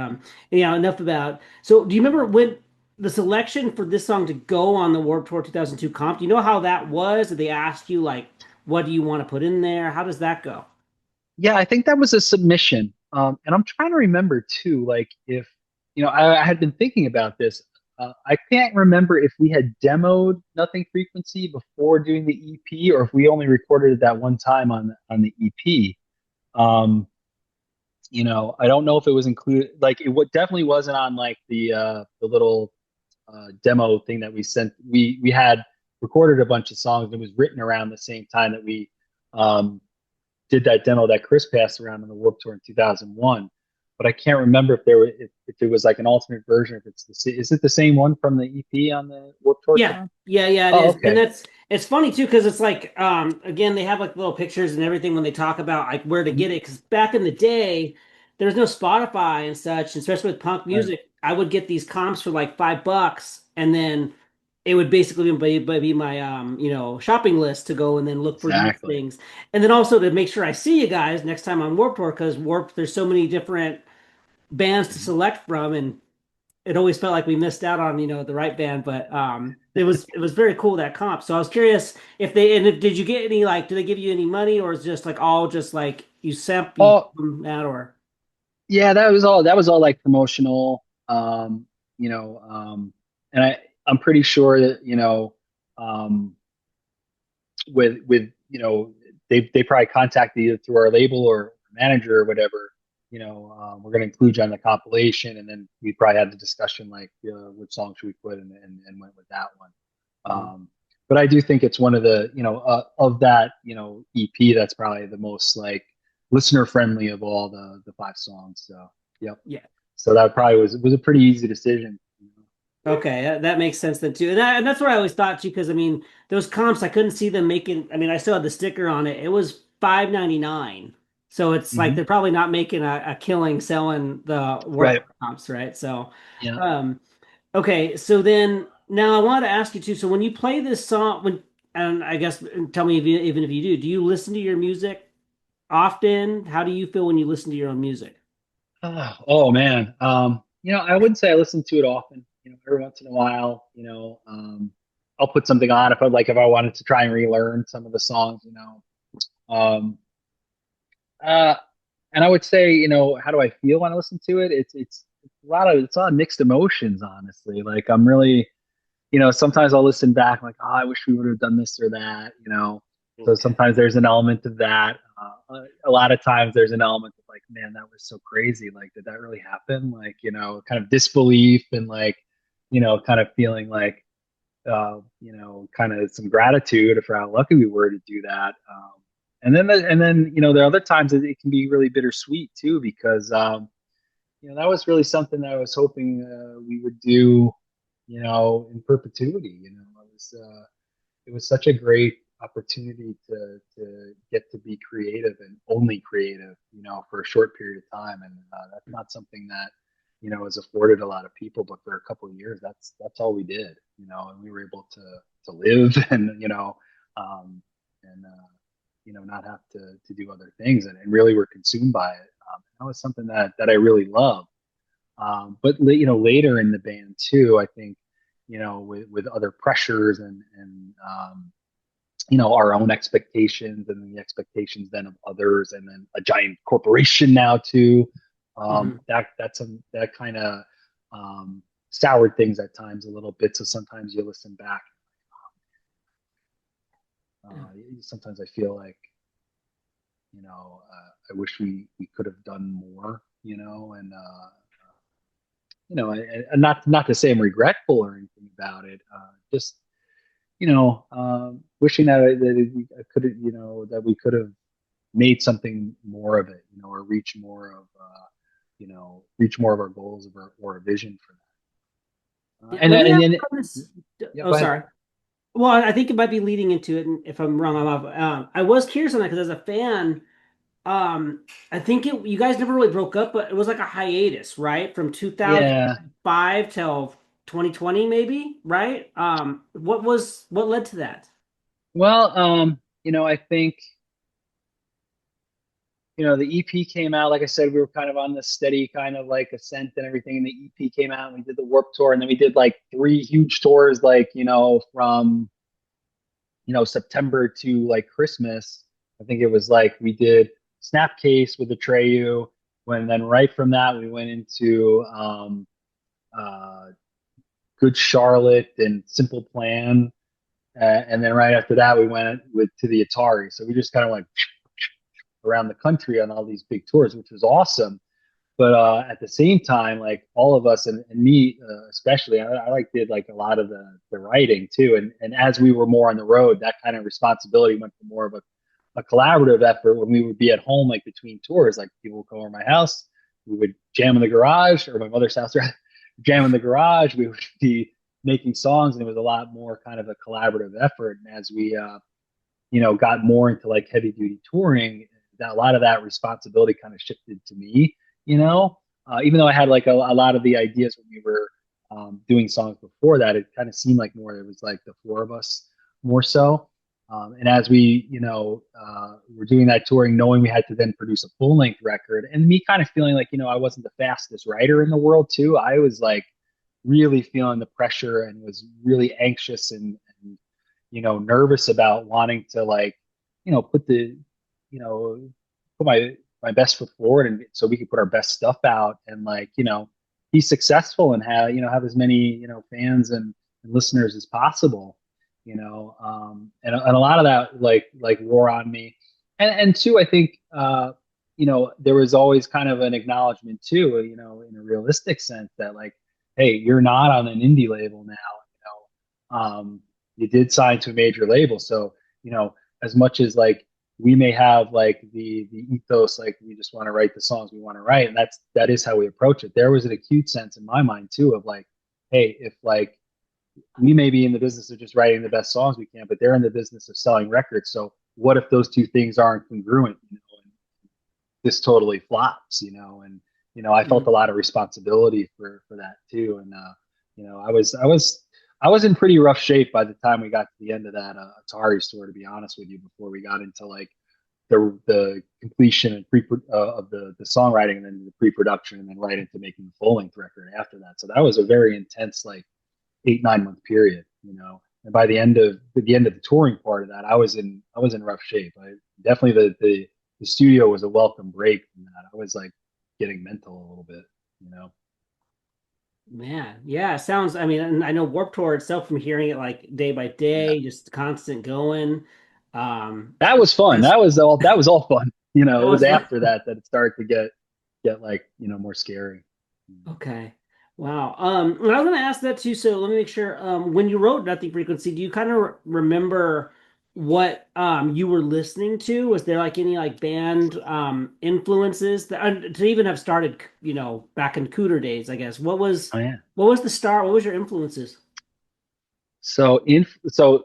enough about. So, do you remember when the selection for this song to go on the Warped Tour 2002 comp? Do you know how that was? Did they ask you like, what do you want to put in there? How does that go? Yeah, I think that was a submission, and I'm trying to remember too, like if I had been thinking about this. I can't remember if we had demoed Nothing Frequency before doing the EP or if we only recorded it that one time on the EP. I don't know if it was included. Like it definitely wasn't on like the little demo thing that we sent. We had recorded a bunch of songs and it was written around the same time that we did that demo that Chris passed around on the Warped Tour in 2001. But I can't remember if it was like an alternate version. Is it the same one from the EP on the Warped Tour? Yeah, it is. Okay. And it's funny too because it's like again they have like little pictures and everything when they talk about like where to get it. Because back in the day, there was no Spotify and such, especially with punk music. Right. I would get these comps for like $5, and then it would basically be my shopping list to go and then look for these things, and then also to make sure I see you guys next time on Warped Tour because there's so many different bands to select from, and it always felt like we missed out on the right band, but it was very cool, that comp. So I was curious if did you get any, like, did they give you any money, or is just like all just like you sent them out? Or yeah, that was all like promotional, and I'm pretty sure that with they probably contacted either through our label or manager or whatever. we're going to include you on the compilation, and then we probably had the discussion like which song should we put, and went with that one. But I do think it's one of the of that EP that's probably the most like listener friendly of all the 5 songs. So yep. Yeah. So that probably was a pretty easy decision. Okay, that makes sense then too, and that's what I always thought too. Because I mean, those comps I couldn't see them making. I mean, I still had the sticker on it. It was $5.99, so it's like Mhm. they're probably not making a killing selling the Right. work comps, right? So, Yeah. um, okay, so then now I wanted to ask you too. So when you play this song, and I guess tell me if even if you do you listen to your music often? How do you feel when you listen to your own music? Oh man. I wouldn't say I listen to it often. Every once in a while, I'll put something on if I wanted to try and relearn some of the songs. Um, uh, and I would say, how do I feel when I listen to it? It's a lot of mixed emotions, honestly. Like I'm really, sometimes I'll listen back like, oh, I wish we would have done this or that. So Okay. sometimes there's an element of that. A lot of times there's an element of like, man, that was so crazy. Like, did that really happen? Like, kind of disbelief and like, kind of feeling like, kind of some gratitude for how lucky we were to do that. And then there are other times that it can be really bittersweet too, because that was really something that I was hoping we would do, in perpetuity. It was such a great opportunity to get to be creative and only creative, for a short period of time, and that's not something that is afforded a lot of people. But for a couple of years, that's all we did, and we were able to live and and not have to do other things, and really were consumed by it. That was something that I really loved. But later in the band too, I think with other pressures and our own expectations and the expectations then of others, and then a giant corporation now too. Mhm. That kind of soured things at times a little bit. So sometimes you listen back. Sometimes I feel like I wish we could have done more. And not to say I'm regretful or anything about it. Just wishing I could have, that we could have made something more of it, or reach more of our goals or a vision for that. Yeah, And let me and ask then you this. yeah, Oh, go ahead. sorry. Well, I think it might be leading into it, and if I'm wrong, I'm off. I was curious on that because as a fan, I think you guys never really broke up, but it was like a hiatus, right? From Yeah. 2005 till 2020, maybe, right? What led to that? Well, I think the EP came out. Like I said, we were kind of on this steady kind of like ascent and everything. And the EP came out, and we did the Warped Tour, and then we did like 3 huge tours, like from September to like Christmas. I think it was like we did Snapcase with Atreyu, when then right from that we went into uh, Good Charlotte and Simple Plan, and then right after that we went to the Atari. So we just kind of like around the country on all these big tours, which was awesome. But at the same time, like all of us and me especially, I like did like a lot of the writing too. And as we were more on the road, that kind of responsibility went to more of a collaborative effort when we would be at home, like between tours. Like people would come over my house, we would jam in the garage, or my mother's house, right? Jam in the garage. We would be making songs, and it was a lot more kind of a collaborative effort. And as we got more into like heavy duty touring, that a lot of that responsibility kind of shifted to me, even though I had like a lot of the ideas when we were doing songs before that. It kind of seemed like more, it was like the 4 of us more so. And as we, were doing that touring, knowing we had to then produce a full length record, and me kind of feeling like, I wasn't the fastest writer in the world too. I was like really feeling the pressure and was really anxious and nervous about wanting to like, put you know, put my best foot forward, and so we could put our best stuff out and like, be successful and have as many, fans and listeners as possible, and a lot of that like wore on me. And two, I think, there was always kind of an acknowledgement too, in a realistic sense that like, hey, you're not on an indie label now. You did sign to a major label, so as much as like we may have like the ethos, like we just want to write the songs we want to write, and that is how we approach it. There was an acute sense in my mind too of like, hey, if like we may be in the business of just writing the best songs we can, but they're in the business of selling records. So what if those two things aren't congruent? And this totally flops, and I felt a lot of responsibility for that too. And I was in pretty rough shape by the time we got to the end of that Atari store, to be honest with you, before we got into like the completion and of the songwriting, and then the pre-production, and then right into making the full-length record after that. So that was a very intense like 8-9 month period, and by the end of the touring part of that, I was in rough shape. I definitely the studio was a welcome break from that. I was like getting mental a little bit. Man, yeah, it sounds. I mean, and I know Warped Tour itself, from hearing it like day by day, Yeah. just constant going. That was fun. It's- That was all fun. It that was was fun. after that it started to get like, more scary. Okay. Wow. And I was going to ask that too. So let me make sure. When you wrote Nothing Frequency, do you kind of remember what you were listening to? Was there like any like band influences that to even have started, back in Cooter days, I guess. Oh yeah. What was the start? What was your influences? So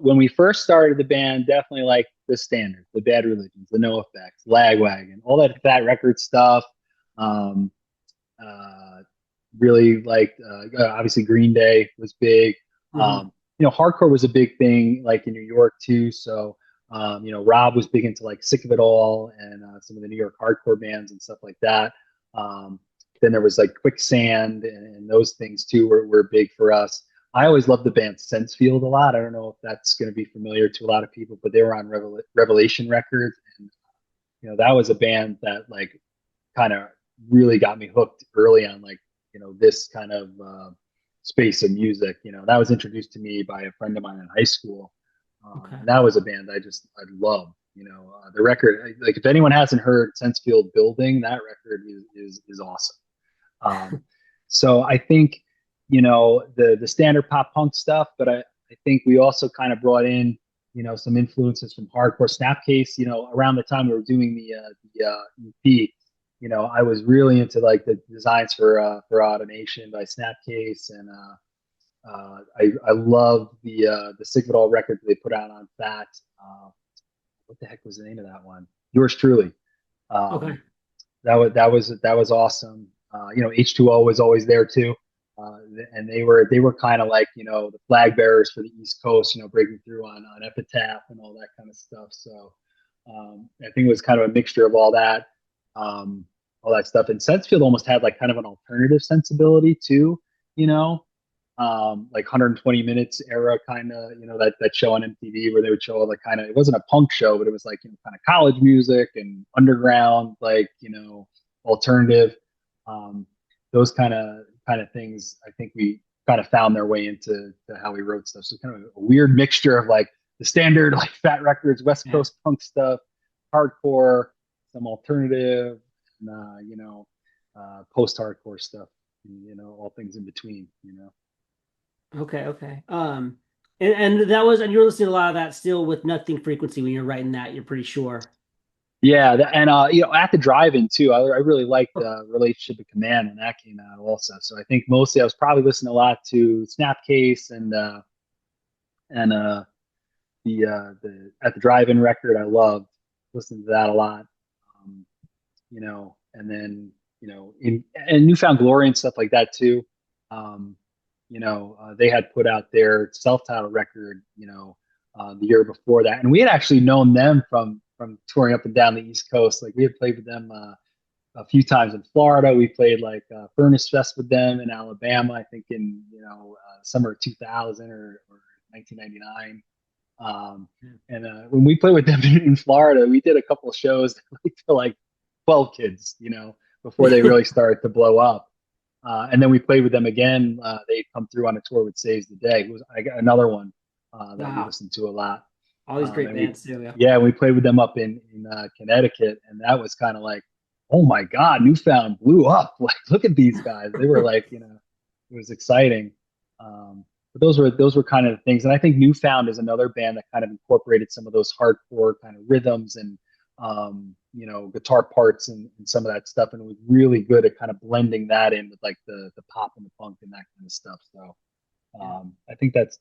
when we first started the band, definitely like the standard, the Bad Religions, the No Effects, Lagwagon, all that Fat Record stuff. Um, uh, really liked, obviously Green Day was big. Mhm. Hardcore was a big thing like in New York too. So Rob was big into like Sick of It All and some of the New York hardcore bands and stuff like that. Um, then there was like Quicksand and those things too were big for us. I always loved the band Sensefield a lot. I don't know if that's going to be familiar to a lot of people, but they were on Revelation Records, and that was a band that like kind of really got me hooked early on, like this kind of space of music. That was introduced to me by a friend of mine in high school, Okay. and that was a band I love. The record, like if anyone hasn't heard Sensefield Building, that record is awesome. So I think the standard pop punk stuff, but I think we also kind of brought in some influences from hardcore. Snapcase, around the time we were doing the EP, I was really into like the designs for Automation by Snapcase, and I love the Sick of It All record that they put out on Fat. What the heck was the name of that one? Yours truly. Okay. That was awesome. H2O was always there too, and they were kind of like the flag bearers for the East Coast, breaking through on Epitaph and all that kind of stuff. So I think it was kind of a mixture of all that stuff. And Sensefield almost had like kind of an alternative sensibility too, like 120 Minutes era kind of, that show on MTV where they would show all the kind of, it wasn't a punk show, but it was like kind of college music and underground, like alternative. Those kind of things, I think we kind of found their way into how we wrote stuff. So kind of a weird mixture of like the standard like Fat Records, West Coast punk stuff, hardcore, some alternative, and post-hardcore stuff, all things in between. Okay. Okay. And that was, and you were listening to a lot of that still with Nothing Frequency when you're writing that, you're pretty sure. Yeah, and at the drive-in too, I really liked Relationship of Command when that came out also. So I think mostly I was probably listening a lot to Snapcase and the At the Drive-In record. I loved listening to that a lot. And then and Newfound Glory and stuff like that too. They had put out their self-titled record, the year before that, and we had actually known them from touring up and down the East Coast. Like we had played with them a few times in Florida. We played like Furnace Fest with them in Alabama, I think in summer of 2000 or 1999. And when we played with them in Florida, we did a couple of shows to like 12 kids, before they really started to blow up. And then we played with them again. They come through on a tour with Saves the Day. I got another one that we listened to a lot. All these great bands too. Yeah. Yeah, we played with them up in Connecticut, and that was kind of like, oh my God, Newfound blew up. Like, look at these guys. They were like, you know, it was exciting. But those were kind of the things. And I think Newfound is another band that kind of incorporated some of those hardcore kind of rhythms and, you know, guitar parts and some of that stuff. And it was really good at kind of blending that in with like the pop and the punk and that kind of stuff. So I think that's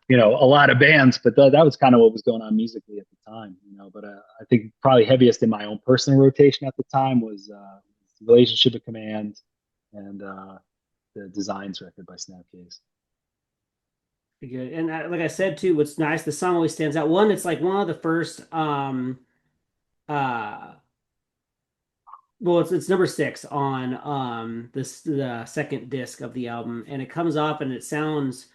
you know, a lot of bands, but that was kind of what was going on musically at the time, you know. But I think probably heaviest in my own personal rotation at the time was Relationship of Command and the Designs record by Snapcase. Good. And like I said too, what's nice, the song always stands out. One, it's like one of the first well, it's number 6 on the second disc of the album, and it comes up and it sounds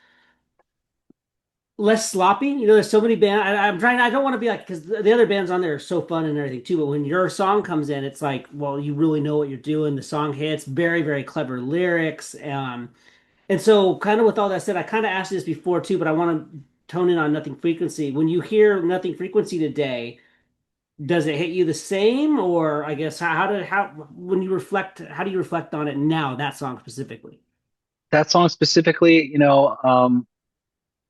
less sloppy. You know, there's so many bands. I'm trying. I don't want to be like, because the other bands on there are so fun and everything too. But when your song comes in, it's like, well, you really know what you're doing. The song hits. Very, very clever lyrics. And so, kind of with all that said, I kind of asked you this before too, but I want to tone in on Nothing Frequency. When you hear Nothing Frequency today, does it hit you the same, or I guess how when you reflect, how do you reflect on it now? That song specifically. That song specifically, you know,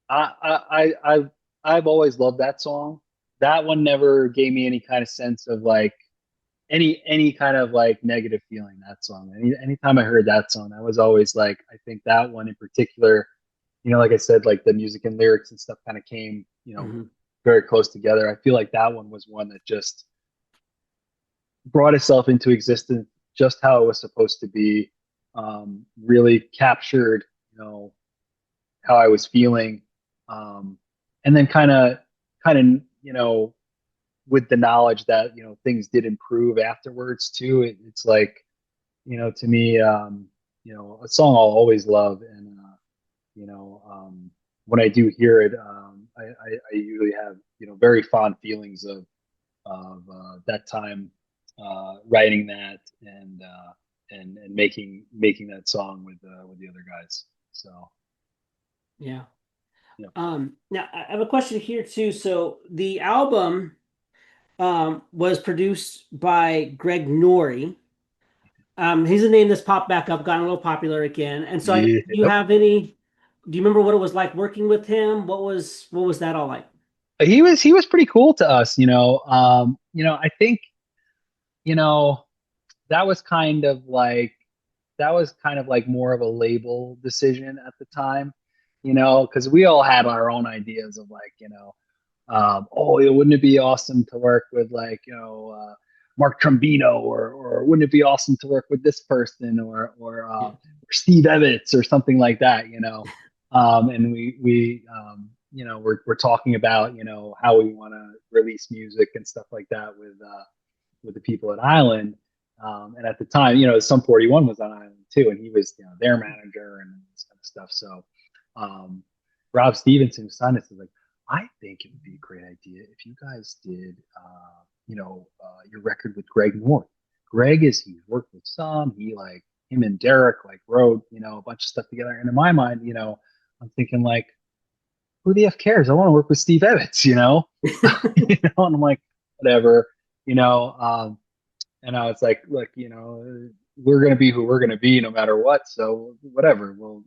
I've always loved that song. That one never gave me any kind of sense of like any kind of like negative feeling. That song, anytime I heard that song, I was always like, I think that one in particular, you know, like I said, like the music and lyrics and stuff kind of came, you know, very close together. I feel like that one was one that just brought itself into existence just how it was supposed to be. Really captured, you know, how I was feeling. And then kind of, you know, with the knowledge that, you know, things did improve afterwards too. It's like, you know, to me, you know, a song I'll always love. And, you know, when I do hear it, I usually have, you know, very fond feelings of that time, writing that and making that song with the other guys. So, Yeah. yeah. Now I have a question here too. So the album was produced by Greg Nori. He's a name that's popped back up, gotten a little popular again. And so do you Yep. have any, do you remember what it was like working with him? What was that all like? He was pretty cool to us, you know. You know, I think, you know, that was kind of like more of a label decision at the time, you know, because we all had our own ideas of like, you know, oh, wouldn't it be awesome to work with like, you know, Mark Trombino, or wouldn't it be awesome to work with this person, or Steve Evans or something like that, you know. And we you know, we're talking about, you know, how we want to release music and stuff like that with the people at Island. And at the time, you know, Sum 41 was on Island too, and he was, you know, their manager and this kind of stuff. So Rob Stevenson, who signed us, is like, I think it would be a great idea if you guys did, you know, your record with Greg Nori. He's worked with some, him and Derek like wrote, you know, a bunch of stuff together. And in my mind, you know, I'm thinking like, who the F cares? I want to work with Steve Evans, you know? You know, and I'm like, whatever, you know. And I was like, look, you know, we're gonna be who we're gonna be no matter what. So whatever, we'll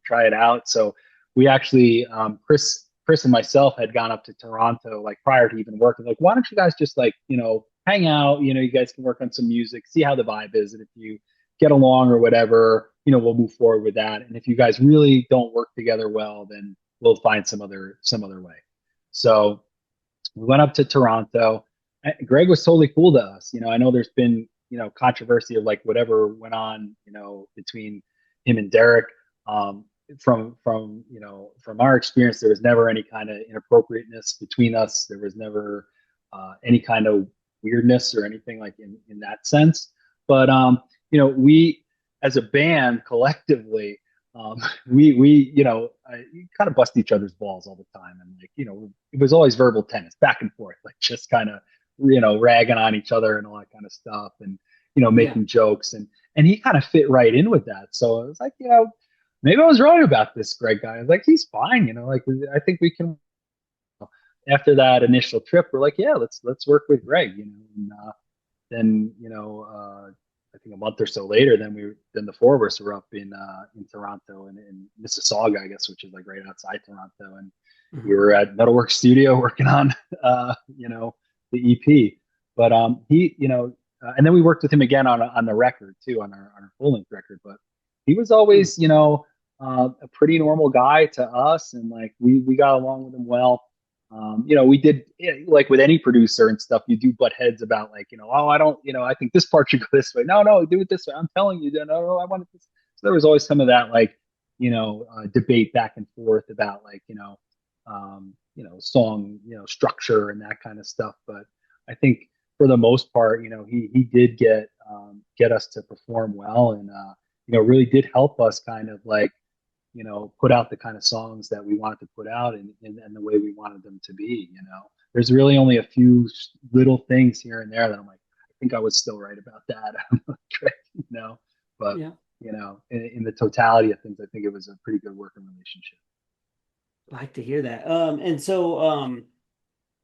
try it out. So we actually, Chris and myself had gone up to Toronto like prior to even working. Like, why don't you guys just like, you know, hang out? You know, you guys can work on some music, see how the vibe is, and if you get along or whatever, you know, we'll move forward with that. And if you guys really don't work together well, then we'll find some other way. So we went up to Toronto. Greg was totally cool to us. You know, I know there's been, you know, controversy of like whatever went on, you know, between him and Derek. From you know, from our experience, there was never any kind of inappropriateness between us. There was never any kind of weirdness or anything like in that sense. But you know, we as a band collectively, we you know, kind of bust each other's balls all the time, and like, you know, it was always verbal tennis back and forth, like just kind of, you know, ragging on each other and all that kind of stuff, and, you know, making jokes, and he kind of fit right in with that. So it was like, you know, maybe I was wrong about this Greg guy. I was like, he's fine, you know, like I think we can. after that initial trip, we're like, yeah, let's work with Greg, and then I think a month or so later, then the four of us were up in Toronto and in Mississauga, I guess, which is like right outside Toronto, and we Mhm. were at Metalworks Studio working on the EP. But and then we worked with him again on the record too, on our full length record. But he was always a pretty normal guy to us, and like we got along with him well. We did like with any producer and stuff, you do butt heads about like, oh, I don't, I think this part should go this way. No, do it this way. I'm telling you, no, I want it this. So there was always some of that like, debate back and forth about like, song, structure and that kind of stuff. But I think for the most part, he did get us to perform well and, really did help us kind of like, put out the kind of songs that we wanted to put out and the way we wanted them to be. There's really only a few little things here and there that I'm like, I think I was still right about that. But Yeah. in the totality of things, I think it was a pretty good working relationship. Like to hear that. And so on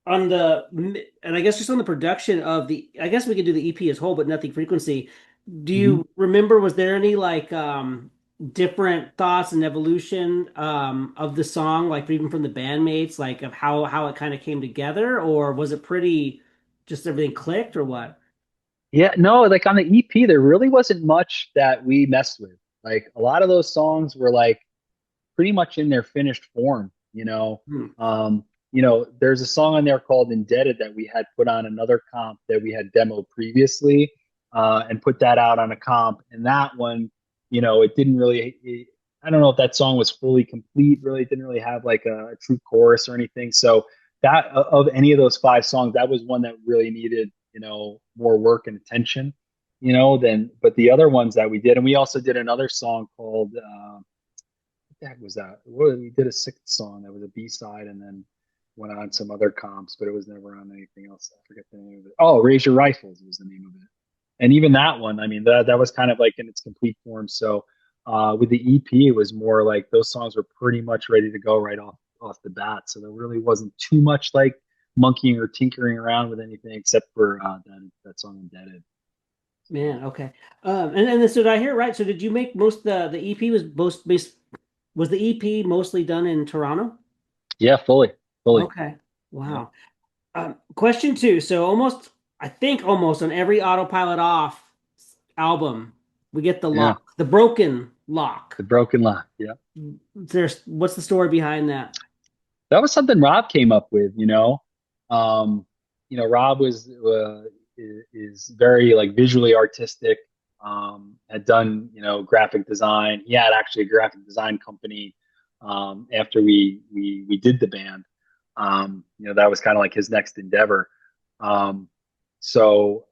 and I guess just on the production of I guess we could do the EP as whole, but nothing frequency. Do Mhm. you remember, was there any like different thoughts and evolution of the song, like even from the bandmates, like of how it kind of came together, or was it pretty just everything clicked or what? Yeah, no, like on the EP, there really wasn't much that we messed with. Like a lot of those songs were like pretty much in their finished form. Hmm. There's a song on there called Indebted that we had put on another comp that we had demoed previously, and put that out on a comp. And that one, it didn't really, I don't know if that song was fully complete, really. It didn't really have like a true chorus or anything. So that of any of those five songs, that was one that really needed, more work and attention, but the other ones that we did, and we also did another song called, the heck was that? We did a sixth song that was a B-side and then went on some other comps, but it was never on anything else. I forget the name of it. Oh, Raise Your Rifles was the name of it. And even that one, I mean, that was kind of like in its complete form. So with the EP, it was more like those songs were pretty much ready to go right off the bat. So there really wasn't too much like monkeying or tinkering around with anything except for that song Indebted. Man, okay. And then, so did I hear it right? So did you make most the EP was most based was the EP mostly done in Toronto? Yeah, fully. Okay. Yep. Wow. Question two. So I think almost on every Autopilot Off album, we get the Yeah. lock, the broken lock. The Broken Lock. Yeah. What's the story behind that? That was something Rob came up with. Rob is very like visually artistic. Had done graphic design. He had actually a graphic design company after we did the band. That was kind of like his next endeavor. So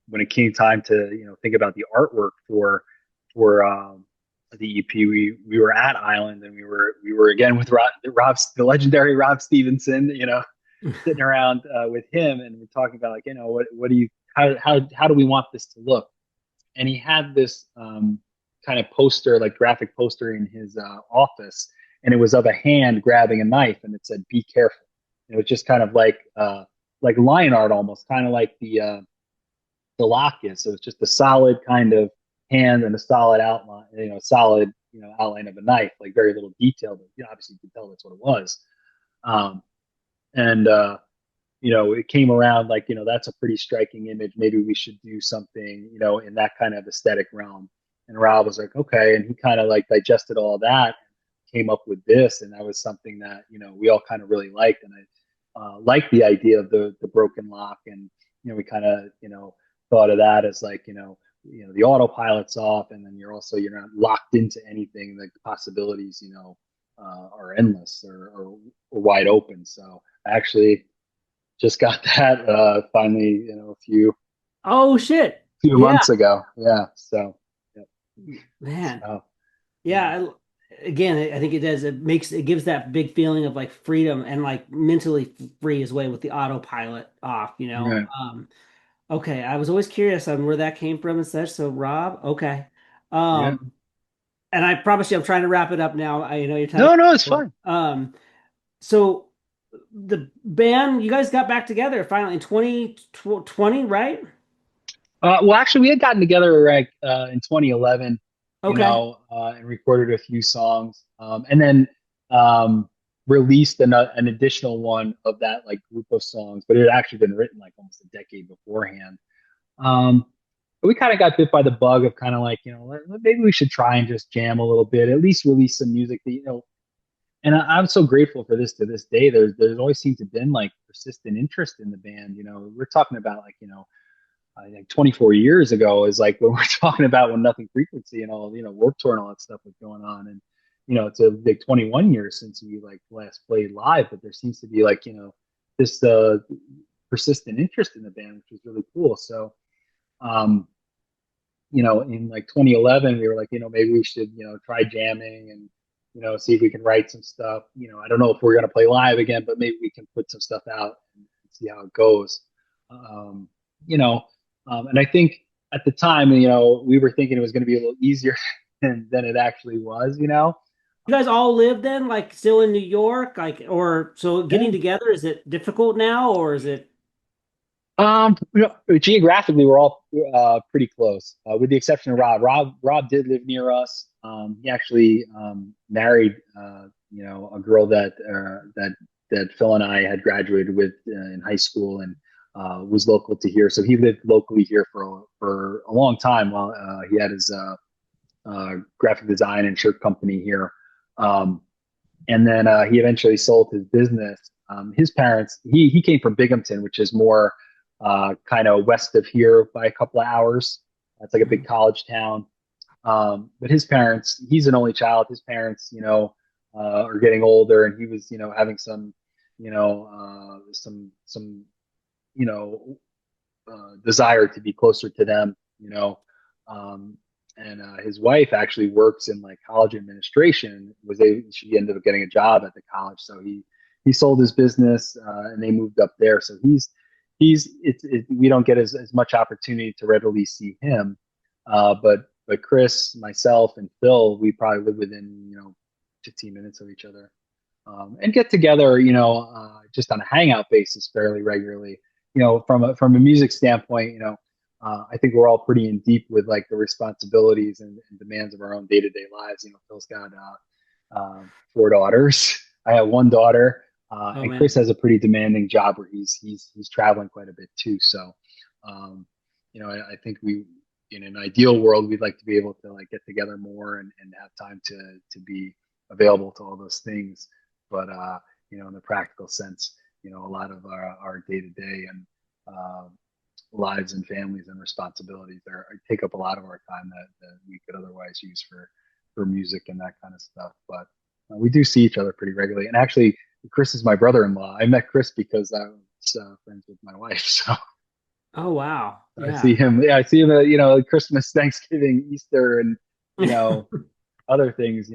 when it came time to think about the artwork for the EP, we were at Island and we were again with the legendary Rob Stevenson, sitting around with him and we're talking about like what do you how do we want this to look? And he had this kind of poster, like graphic poster in his office, and it was of a hand grabbing a knife, and it said "Be careful." It was just kind of like line art almost, kind of like the lock is. So it's just a solid kind of hand and a solid outline, solid outline of a knife, like very little detail, but obviously you could tell that's what it was. Um, and it came around like that's a pretty striking image. Maybe we should do something in that kind of aesthetic realm. And Rob was like, okay, and he kind of like digested all that, came up with this, and that was something that we all kind of really liked, and I liked the idea of the broken lock, and we kind of thought of that as like the autopilot's off, and then you're not locked into anything. The possibilities are endless or wide open. So I actually just got that finally a Oh shit. few Yeah, months ago. Yeah. So yeah. man. So, yeah. Yeah, again, I think it does. It gives that big feeling of like freedom and like mentally free as well with the autopilot off, you know. Right. Okay, I was always curious on where that came from and such. So Rob, okay. Yeah. Um, and I promise you I'm trying to wrap it up now. I know your time. No, it's fine. So the band, you guys got back together finally in 2020, right? Well, actually, we had gotten together like in 2011, Okay. and recorded a few songs, and then released an additional one of that like group of songs. But it had actually been written like almost a decade beforehand. Um, but we kind of got bit by the bug of kind of like, maybe we should try and just jam a little bit, at least release some music that, and I'm so grateful for this to this day. There's always seemed to been like persistent interest in the band. We're talking about like, I think 24 years ago is like when we're talking about when Nothing Frequency and all, Warped Tour and all that stuff was going on. And, it's a big 21 years since we like last played live, but there seems to be like, this persistent interest in the band, which is really cool. So, um, in like 2011, we were like, maybe we should, try jamming and, see if we can write some stuff. I don't know if we're going to play live again, but maybe we can put some stuff out and see how it goes. Um, you know, and I think at the time, we were thinking it was going to be a little easier than it actually was. You guys all live then, like still in New York, like, or so getting Yeah. together, is it difficult now, or is it? Geographically, we're all pretty close, with the exception of Rob. Rob did live near us. He actually married, a girl that Phil and I had graduated with in high school, and was local to here. So he lived locally here for a long time while he had his graphic design and shirt company here. Um, and then he eventually sold his business. His parents, he came from Binghamton, which is more kind of west of here by a couple of hours. It's like a big college town. But his parents, he's an only child. His parents, are getting older, and he was, having some, some, you know, desire to be closer to them. Um, and his wife actually works in like college administration. She ended up getting a job at the college, so he sold his business, and they moved up there. So we don't get as much opportunity to readily see him, but Chris, myself, and Phil, we probably live within 15 minutes of each other, and get together, just on a hangout basis fairly regularly. From a music standpoint, I think we're all pretty in deep with like the responsibilities and demands of our own day to day lives. Phil's got 4 daughters. I have one daughter, Oh and man. Chris has a pretty demanding job where he's traveling quite a bit too. So, I think in an ideal world, we'd like to be able to like get together more and have time to be available to all those things. But in the practical sense, a lot of our day to day and lives and families and responsibilities take up a lot of our time that we could otherwise use for music and that kind of stuff. But we do see each other pretty regularly. And actually, Chris is my brother-in-law. I met Chris because I was friends with my wife. So Oh wow. I see Yeah. him. Yeah, I see him at Christmas, Thanksgiving, Easter, and other things,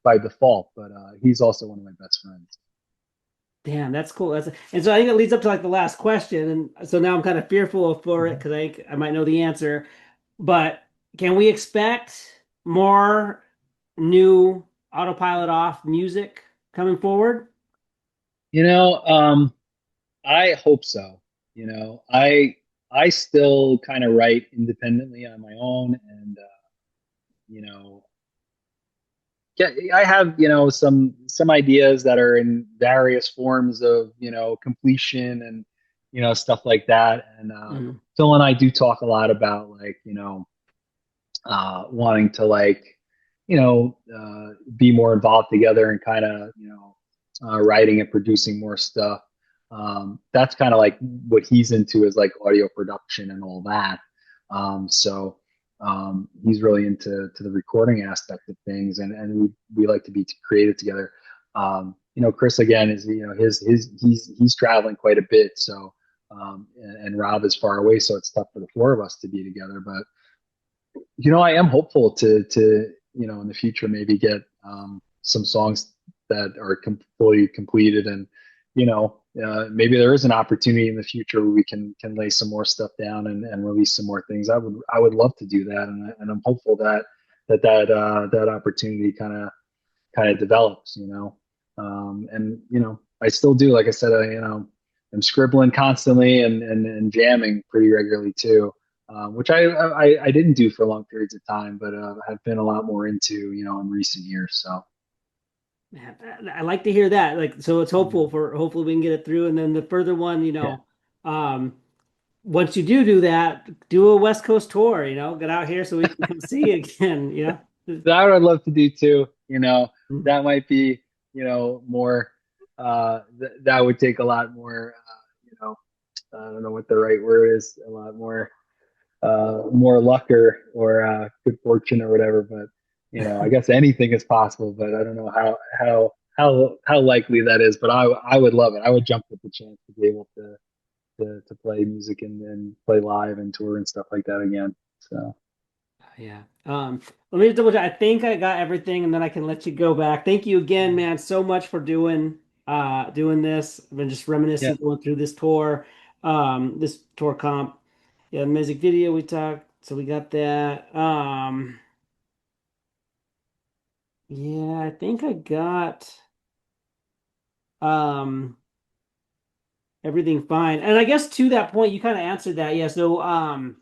by default. But he's also one of my best friends. Damn, that's cool. And so I think it leads up to like the last question. And so now I'm kind of fearful for it Mhm. because I think I might know the answer. But can we expect more new autopilot off music coming forward? You know, I hope so. I still kind of write independently on my own, and you know, yeah, I have some ideas that are in various forms of completion and stuff like that. And Mhm. Phil and I do talk a lot about like wanting to like be more involved together and kind of writing and producing more stuff. That's kind of like what he's into is like audio production and all that. So he's really into the recording aspect of things, and we like to be creative together. Chris again is he's traveling quite a bit, so and Rob is far away, so it's tough for the four of us to be together. But I am hopeful to in the future maybe get some songs that are fully completed, and maybe there is an opportunity in the future where we can lay some more stuff down and release some more things. I would love to do that, and I'm hopeful that opportunity kind of develops. And I still do. Like I said, I'm scribbling constantly and jamming pretty regularly too, which I didn't do for long periods of time, but have been a lot more into, in recent years. So Man, I like to hear that. Like, so it's hopefully we can get it through. And then the further one, yeah, um, once you do that, do a West Coast tour, get out here so we can come see you again, that I'd love to do too. Mhm. That might be, more, that would take a lot more, I don't know what the right word is, a lot more luck or good fortune or whatever. But I guess anything is possible. But I don't know how likely that is. But I would love it. I would jump at the chance to be able to play music and play live and tour and stuff like that again. So Yeah. Let me double check. I think I got everything, and then I can let you go back. Thank you again, man, so much for doing this. I've been just yeah, reminiscing going through this tour comp. Yeah, music video we talked, so we got that. Yeah, I think I got um everything fine. And I guess to that point, you kind of answered that. Yeah, so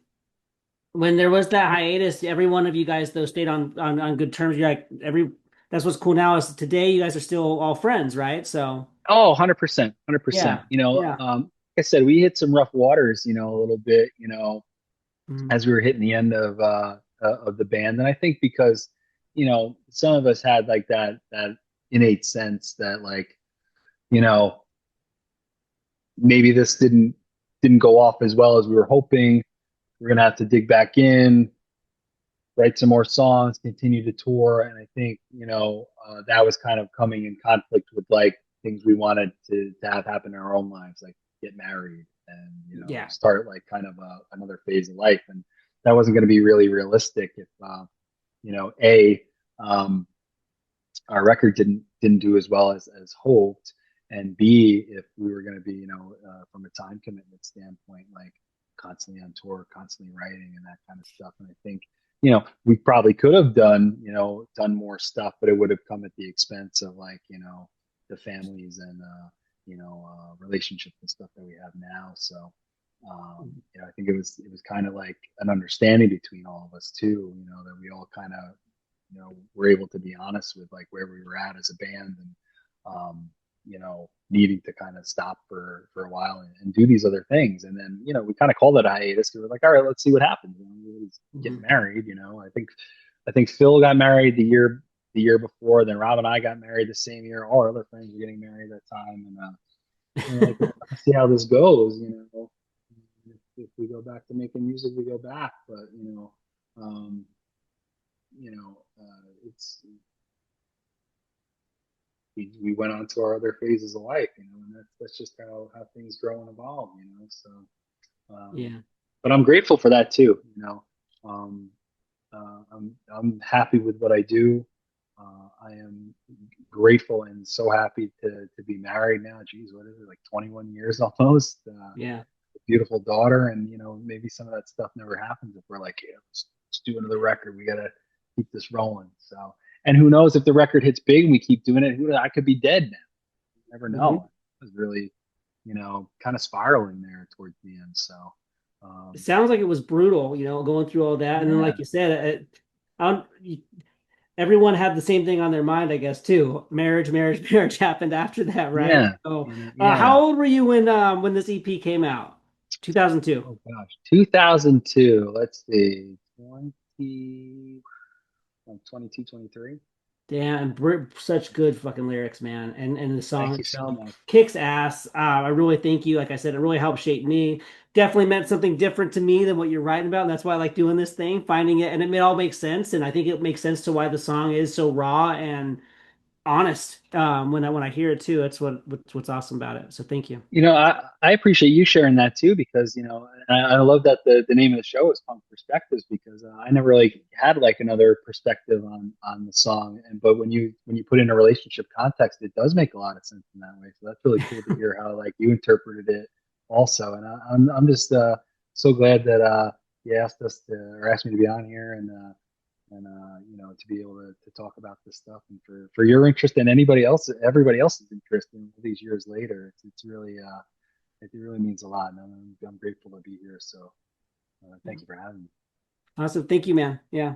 when there was that hiatus, every one of you guys though stayed on good terms. You're like that's what's cool now is today you guys are still all friends, right? So 100%, 100%. yeah, yeah. Like I said, we hit some rough waters, a little bit, Mhm. as we were hitting the end of the band, and I think because some of us had like that innate sense that like you know maybe this didn't go off as well as we were hoping. We're gonna have to dig back in, write some more songs, continue to tour, and I think that was kind of coming in conflict with like things we wanted to have happen in our own lives, like get married and Yeah. start like kind of another phase of life, and that wasn't going to be really realistic if a um, our record didn't do as well as hoped, and b if we were going to be from a time commitment standpoint like constantly on tour, constantly writing and that kind of stuff. And I think we probably could have done more stuff, but it would have come at the expense of like the families and relationships and stuff that we have now. So I think it was kind of like an understanding between all of us too, that we all kind of were able to be honest with like where we were at as a band, and needing to kind of stop for a while and do these other things. And then we kind of called it a hiatus because we're like, all right, let's see what happens. We get Mhm. married. I think Phil got married the year before. Then Rob and I got married the same year. All our other friends were getting married at that time, and we're like, well, let's see how this goes. If we go back to making music, we go back. But um, it's we went on to our other phases of life, and that's just how things grow and evolve. So, um, Yeah. but I'm grateful for that too. Um, I'm happy with what I do. I am grateful and so happy to be married now. Geez, what is it, like 21 years almost? Yeah. A beautiful daughter, and maybe some of that stuff never happens if we're like, yeah, let's do another record. We gotta keep this rolling. So, and who knows if the record hits big and we keep doing it? I could be dead now. You never Mhm. know. It was really, kind of spiraling there towards the end. So, It um, sounds like it was brutal, going through all that. And then, yeah, like you said, everyone had the same thing on their mind, I guess, too. Marriage, marriage, marriage happened after that, right? yeah, So, yeah. how old were you when this EP came out? 2002. Oh gosh, 2002. Let's see, 20, like 22, 23. Damn, such good fucking lyrics, man. And the song Thank you so itself much. kicks ass. I really thank you. Like I said, it really helped shape me. Definitely meant something different to me than what you're writing about. And that's why I like doing this thing, finding it. And it all makes sense. And I think it makes sense to why the song is so raw and honest. When I hear it too, that's what's awesome about it. So thank you. I appreciate you sharing that too, because I love that the name of the show is Punk Perspectives, because I never really had like another perspective on the song. And but when you put in a relationship context, it does make a lot of sense in that way. So that's really cool to hear how like you interpreted it also. And I'm just so glad that you asked me to be on here, and and to be able to talk about this stuff, and for your interest and everybody else's interest in these years later, it's really it really means a lot, and I'm grateful to be here. So thank you for having me. Awesome. Thank you, man. Yeah.